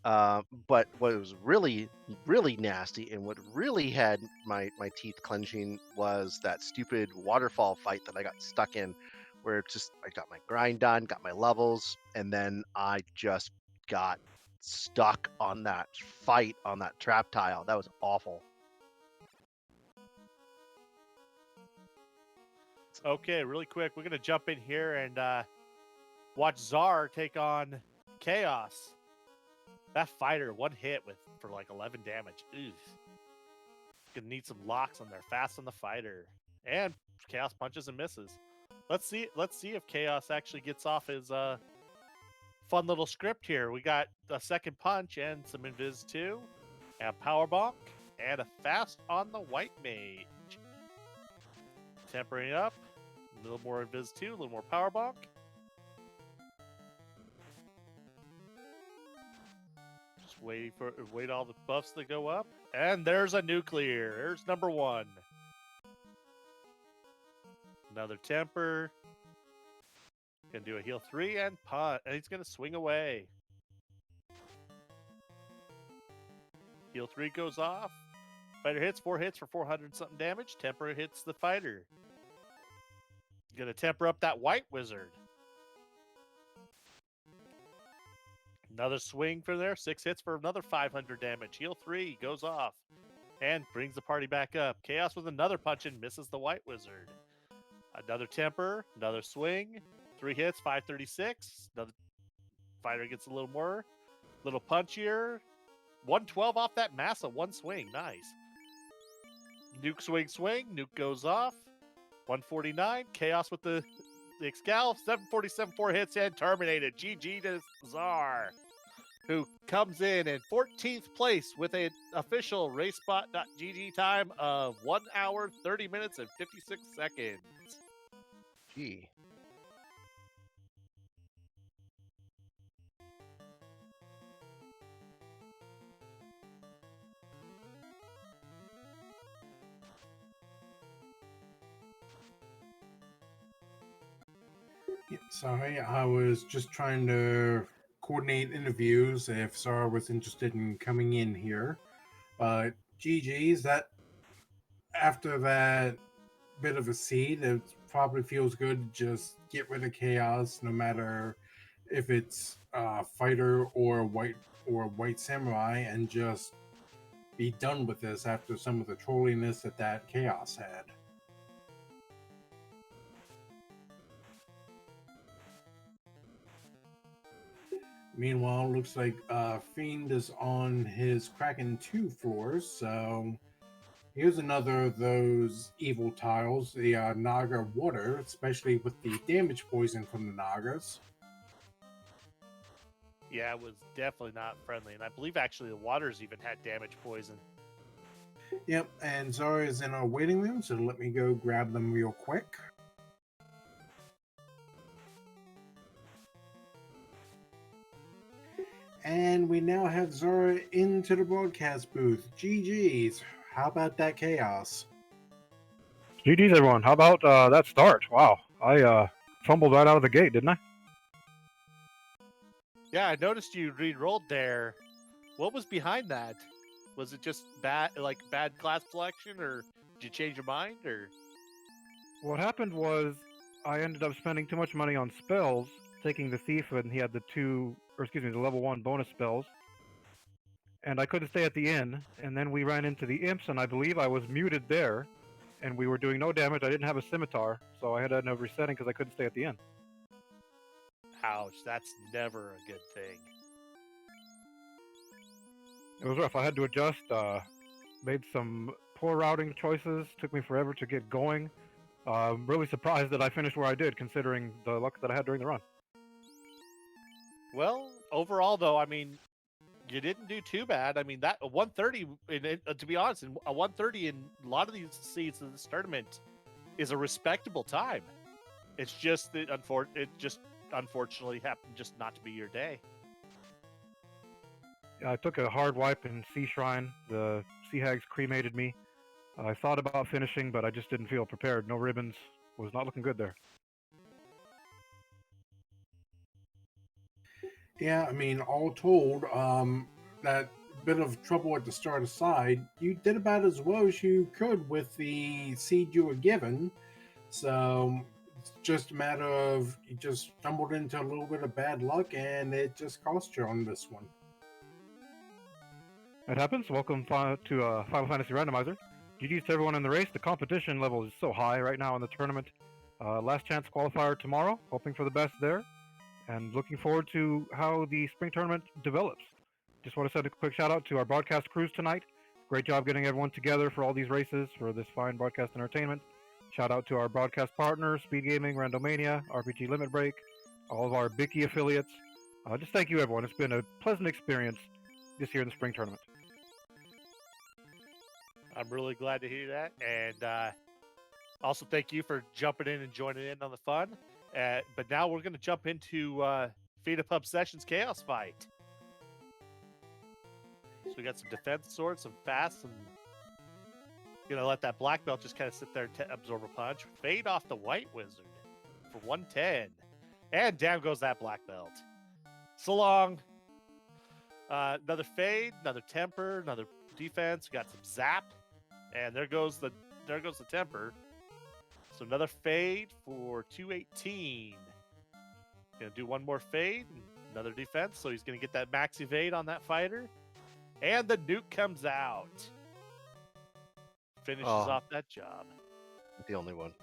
But what was really, really nasty and what really had my teeth clenching was that stupid waterfall fight that I got stuck in, where I got my grind done, got my levels, and then I just got stuck on that fight on that trap tile. That was awful. Okay, really quick, we're gonna jump in here and watch Czar take on Chaos. That fighter, one hit for like 11 damage. Oof. Gonna need some locks on there. Fast on the fighter. And Chaos punches and misses. Let's see if Chaos actually gets off his fun little script here. We got a second punch and some invis too. And power bonk. And a fast on the white mage. Tempering up. A little more invis too, a little more power bonk. Wait all the buffs to go up. And there's a nuclear. There's number one. Another temper. Gonna do a heal 3 and punt. And he's gonna swing away. Heal 3 goes off. Fighter hits, 4 hits for 400 something damage. Temper hits the fighter. Gonna temper up that white wizard. Another swing for there. 6 hits for another 500 damage. Heal 3 goes off and brings the party back up. Chaos with another punch and misses the white wizard. Another temper. Another swing. 3 hits, 536. Another fighter gets a little more. Little punchier. 112 off that massa. One swing. Nice. Nuke swing. Nuke goes off. 149. Chaos with the Excal. 747, 4 hits and terminated. GG to Czar, who comes in 14th place with an official racebot.gg time of 1 hour, 30 minutes, and 56 seconds. Gee. Yeah, sorry, I was just trying to coordinate interviews if Zara was interested in coming in here. But GG's, that after that bit of a seed, it probably feels good to just get rid of chaos, no matter if it's fighter or white samurai, and just be done with this after some of the trolliness that chaos had. Meanwhile, looks like Fiend is on his Kraken 2 floors, so here's another of those evil tiles, the Naga water, especially with the damage poison from the Nagas. Yeah, it was definitely not friendly, and I believe actually the waters even had damage poison. Yep, and Zara is in our waiting room, so let me go grab them real quick. And we now have Zara into the broadcast booth. GG's. How about that chaos? GG's, everyone. How about that start? Wow. I fumbled right out of the gate, didn't I? Yeah, I noticed you re-rolled there. What was behind that? Was it just bad class selection, or did you change your mind, or? What happened was I ended up spending too much money on spells, taking the thief, and he had the level 1 bonus spells. And I couldn't stay at the inn, and then we ran into the imps, and I believe I was muted there, and we were doing no damage. I didn't have a scimitar, so I had to end up resetting because I couldn't stay at the inn. Ouch, that's never a good thing. It was rough. I had to adjust, made some poor routing choices, took me forever to get going. I'm really surprised that I finished where I did, considering the luck that I had during the run. Well, overall, though, I mean, you didn't do too bad. I mean, that 130, to be honest, a 130 in a lot of these seeds in this tournament is a respectable time. It's just that it just unfortunately happened just not to be your day. I took a hard wipe in Sea Shrine. The Sea Hags cremated me. I thought about finishing, but I just didn't feel prepared. No ribbons. Was not looking good there. Yeah, I mean, all told, that bit of trouble at the start aside, you did about as well as you could with the seed you were given. So it's just a matter of you just stumbled into a little bit of bad luck, and it just cost you on this one. It happens. Welcome to Final Fantasy Randomizer. GG's to everyone in the race. The competition level is so high right now in the tournament. Last chance qualifier tomorrow. Hoping for the best there. And looking forward to how the spring tournament develops. Just want to send a quick shout out to our broadcast crews tonight. Great job getting everyone together for all these races for this fine broadcast entertainment. Shout out to our broadcast partners, Speed Gaming, Randomania, RPG Limit Break, all of our Bicky affiliates. Just thank you, everyone. It's been a pleasant experience this year in the spring tournament. I'm really glad to hear that, and also thank you for jumping in and joining in on the fun. But now we're going to jump into Feed a Pub Sessions Chaos Fight. So we got some defense swords, some fast, and gonna let that black belt just kind of sit there and absorb a punch. Fade off the white wizard for 110, and down goes that black belt. So long. Another fade, another temper, another defense. We got some zap, and there goes the temper. So another fade for 218. Gonna do one more fade, and another defense. So he's gonna get that max evade on that fighter, and the nuke comes out. Finishes off that job. The only one.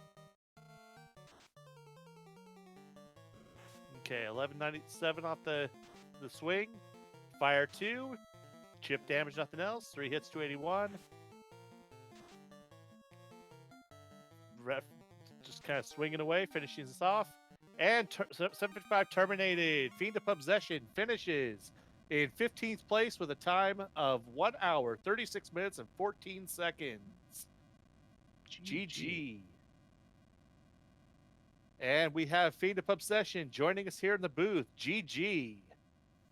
Okay, 1197 off the swing. Fire 2. Chip damage, nothing else. 3 hits, 281. Ref just kind of swinging away, finishing this off. And 755 terminated. Fiend of Possession finishes in 15th place with a time of 1 hour, 36 minutes, and 14 seconds. GG. And we have Fiend of Obsession joining us here in the booth. GG.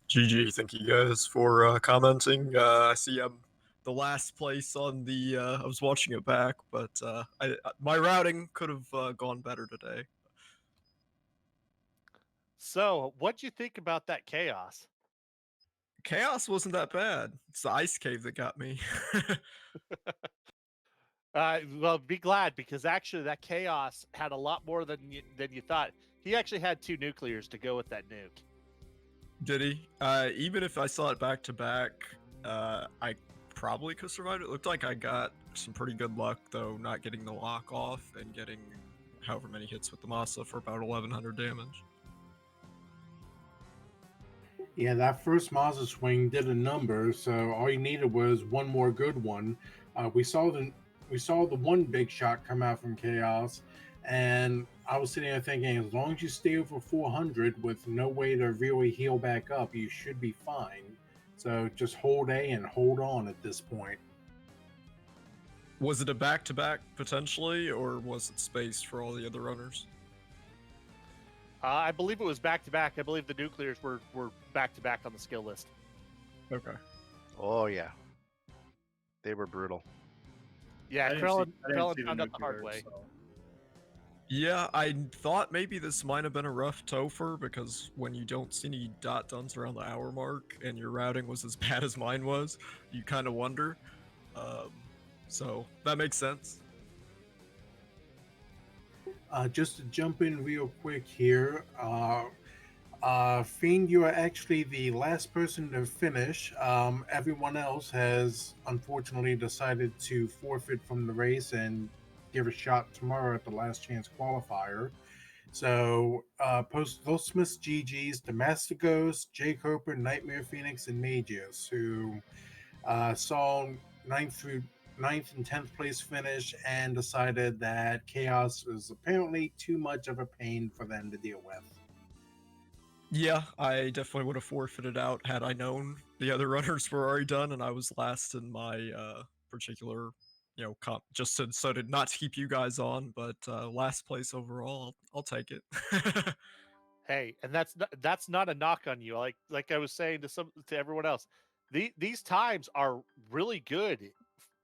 GG, thank you guys for commenting. I see I'm the last place on the. I was watching it back, but my routing could have gone better today. So, what'd you think about that chaos? Chaos wasn't that bad. It's the ice cave that got me. Well, be glad because actually that chaos had a lot more than you thought. He actually had 2 nuclears to go with that nuke. Did he? Even if I saw it back to back, I probably could survive it. It looked like I got some pretty good luck though, not getting the lock off and getting however many hits with the Masa for about 1100 damage. Yeah, that first Mazda swing did a number, so all you needed was one more good one. We saw the one big shot come out from Chaos, and I was sitting there thinking, as long as you stay over 400 with no way to really heal back up, you should be fine. So just hold A and hold on at this point. Was it a back to back potentially, or was it spaced for all the other runners? I believe it was back to back. I believe the nuclears were back to back on the skill list. Okay. Oh yeah, they were brutal. Yeah, I didn't Krellin see the found out the hard nuclear, way. so. Yeah, I thought maybe this might have been a rough Topher because when you don't see any dot duns around the hour mark and your routing was as bad as mine was, you kind of wonder. So that makes sense. Just to jump in real quick here, Fiend, you are actually the last person to finish. Everyone else has unfortunately decided to forfeit from the race and give a shot tomorrow at the last chance qualifier. So, post those Smith's GG's to Master Ghost, Jake Hooper, Nightmare Phoenix, and Magius, who saw ninth and 10th place finish and decided that chaos is apparently too much of a pain for them to deal with. Yeah, I definitely would have forfeited out had I known the other runners were already done and I was last in my particular, comp, just so to not to keep you guys on, but last place overall, I'll take it. Hey, and that's not a knock on you. Like I was saying to everyone else, these times are really good.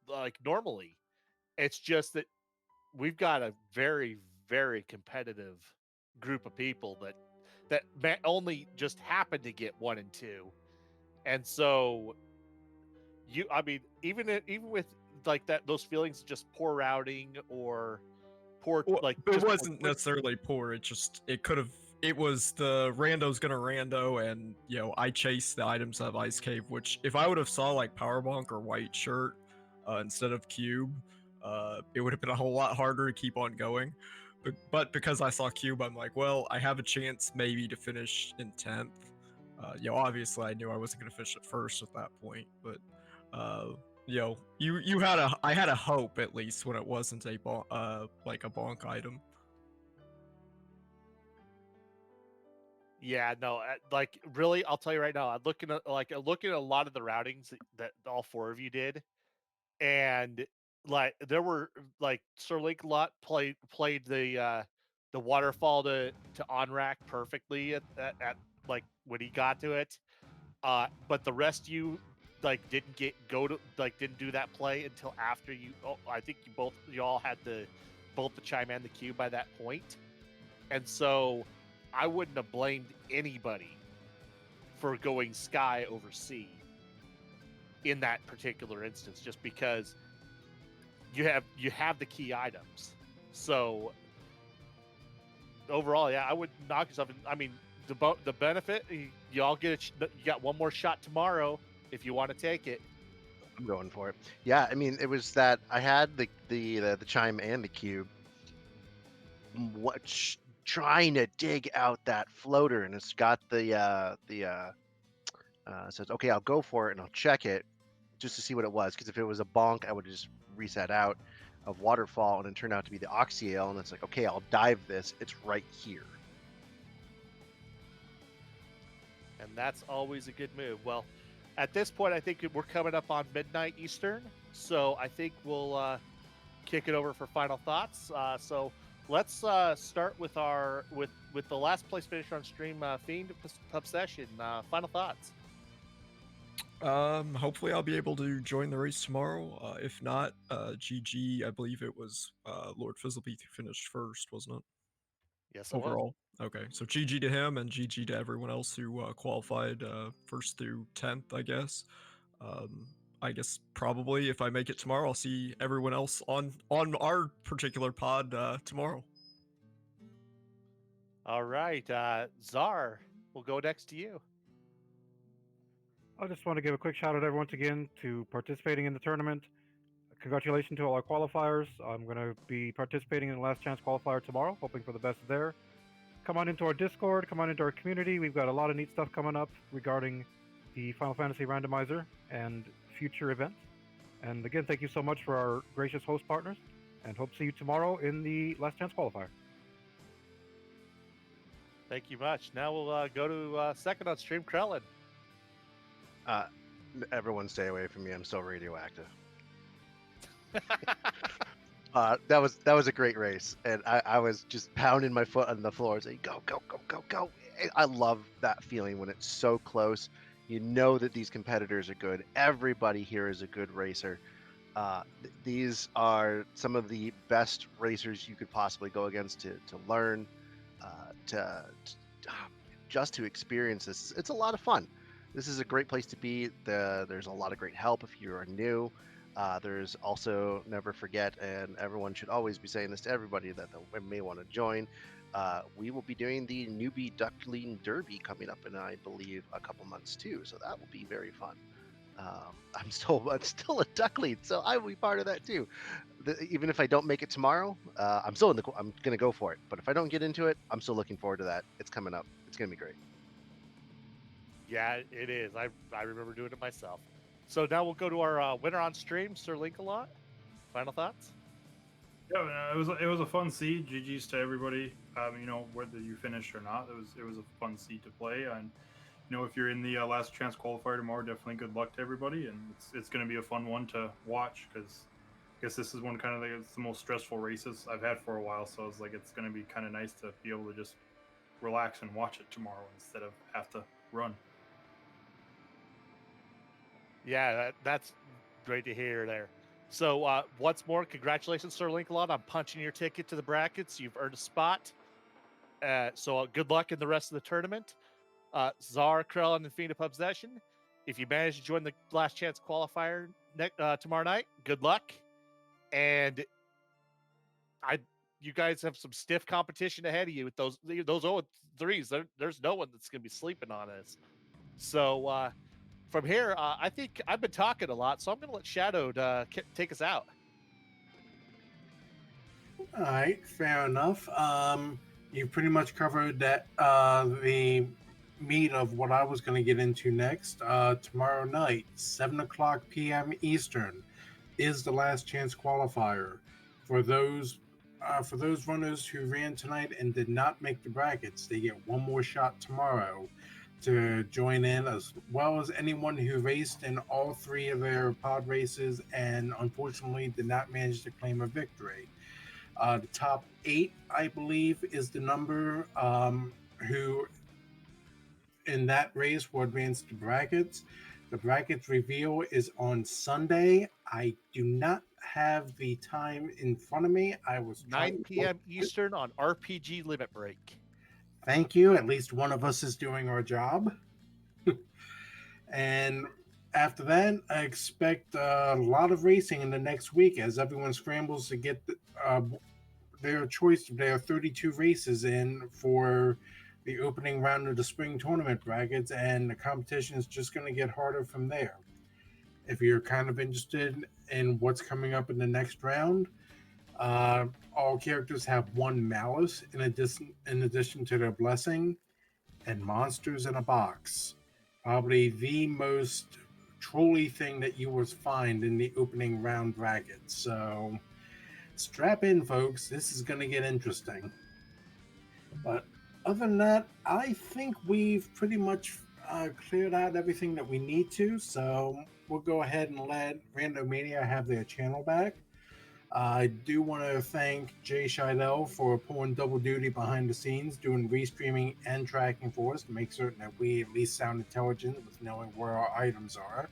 Like normally, it's just that we've got a very competitive group of people that only just happen to get 1 and 2, and so I mean, even with like that, those feelings of just poor routing or poor Well, like it just poor wasn't necessarily poor. It could have. It was the rando's gonna rando, and I chased the items out of Ice Cave. Which if I would have saw like Power Bonk or White Shirt instead of Cube, it would have been a whole lot harder to keep on going. But because I saw Cube, I'm like, well, I have a chance maybe to finish in 10th. Obviously I knew I wasn't gonna finish at first at that point, but uh, you had I had a hope at least when it wasn't like a bonk item. Yeah, no, like really, I'll tell you right now. I'm looking at a lot of the routings that all 4 of you did, and like there were like Sir Link-a-Lot played the waterfall to on rack perfectly at like when he got to it. But the rest of you like didn't do that play until after you. Oh, I think you all had both the chime and the cube by that point, and so I wouldn't have blamed anybody for going sky over sea in that particular instance, just because you have the key items. So overall, yeah, I would knock yourself. I mean, the benefit you all you got one more shot tomorrow if you want to take it. I'm going for it. Yeah, I mean, it was that I had the chime and the cube. Trying to dig out that floater, and it's got says okay, I'll go for it and I'll check it just to see what it was, because if it was a bonk, I would just reset out of waterfall, and it turned out to be the Oxyale, and it's like, okay, I'll dive this. It's right here. And that's always a good move. Well, at this point, I think we're coming up on midnight Eastern, so I think we'll kick it over for final thoughts. So let's start with with the last place finisher on stream, Fiend Obsession. Final thoughts. Hopefully I'll be able to join the race tomorrow. If not, GG. I believe it was Lord Fizzlebeat who finished first, wasn't it? Yes, it was. Overall. Okay, so GG to him and GG to everyone else who qualified first through 10th, I guess. Um, I guess probably if I make it tomorrow, I'll see everyone else on our particular pod tomorrow. All right, Czar, we'll go next to you. I just want to give a quick shout out everyone again to participating in the tournament. Congratulations to all our qualifiers. I'm going to be participating in the last chance qualifier tomorrow, hoping for the best there. Come on into our Discord, come on into our community. We've got a lot of neat stuff coming up regarding the Final Fantasy Randomizer and future events. And again, thank you so much for our gracious host partners, and hope to see you tomorrow in the last chance qualifier. Thank you much. Now we'll go to second on stream, Krellin. Everyone stay away from me. I'm so radioactive. That was a great race, and I was just pounding my foot on the floor saying, go, go, go, go, go. I love that feeling when it's so close. You know that these competitors are good. Everybody here is a good racer. These are some of the best racers you could possibly go against to learn, just to experience this. It's a lot of fun. This is a great place to be. There's a lot of great help if you are new. There's also, never forget, and everyone should always be saying this to everybody that may want to join. We will be doing the newbie duckling derby coming up in, I believe, a couple months too. So that will be very fun. I'm still a duckling, so I will be part of that too. Even if I don't make it tomorrow, I'm gonna go for it. But if I don't get into it, I'm still looking forward to that. It's coming up. It's gonna be great. Yeah, it is. I remember doing it myself. So now we'll go to our winner on stream, Sir Link-A-Lot. Final thoughts? Yeah, it was a fun seed. GG's to everybody. Whether you finished or not, it was a fun seed to play. And if you're in the last chance qualifier tomorrow, definitely good luck to everybody. And it's going to be a fun one to watch, because I guess this is one kind of it's the most stressful races I've had for a while. So it's going to be kind of nice to be able to just relax and watch it tomorrow instead of have to run. Yeah, that's great to hear there. So once more, congratulations, Sir Link-A-Lot, on punching your ticket to the brackets. You've earned a spot. So good luck in the rest of the tournament. Czar, Krellin, and Fiend of Possession, if you manage to join the last chance qualifier tomorrow night, good luck. And you guys have some stiff competition ahead of you with those 0-3s. There's no one that's going to be sleeping on us. So from here, I think I've been talking a lot, so I'm going to let Shadow take us out. All right, fair enough. You pretty much covered that the meat of what I was going to get into next. Tomorrow night, 7:00 p.m. Eastern, is the last chance qualifier for those runners who ran tonight and did not make the brackets. They get one more shot tomorrow to join in, as well as anyone who raced in all three of their pod races and unfortunately did not manage to claim a victory. The top 8, I believe, is the number who in that race will advance to brackets. The brackets reveal is on Sunday. I do not have the time in front of me. I was 9 p.m. Eastern on RPG Limit Break. Thank you. At least one of us is doing our job. And after that, I expect a lot of racing in the next week as everyone scrambles to get their choice of their 32 races in for the opening round of the spring tournament brackets, and the competition is just going to get harder from there. If you're kind of interested in what's coming up in the next round, all characters have one malice in addition to their blessing, and monsters in a box. Probably the most trolly thing that you will find in the opening round bracket. So strap in, folks. This is going to get interesting. But other than that, I think we've pretty much cleared out everything that we need to. So we'll go ahead and let Randomania have their channel back. I do want to thank Jay Scheidel for pulling double duty behind the scenes, doing restreaming and tracking for us to make certain that we at least sound intelligent with knowing where our items are.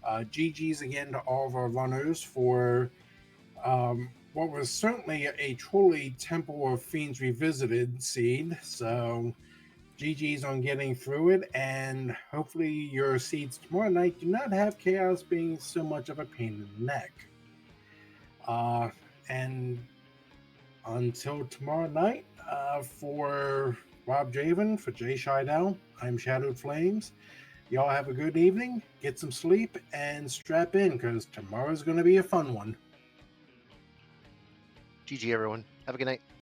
GG's again to all of our runners for what was certainly a truly Temple of Fiends Revisited seed. So GG's on getting through it, and hopefully your seeds tomorrow night do not have chaos being so much of a pain in the neck. And until tomorrow night, for Rob Javen, for Jay Scheidel, I'm Shadowed Flames. Y'all have a good evening, get some sleep, and strap in, because tomorrow's going to be a fun one. GG, everyone. Have a good night.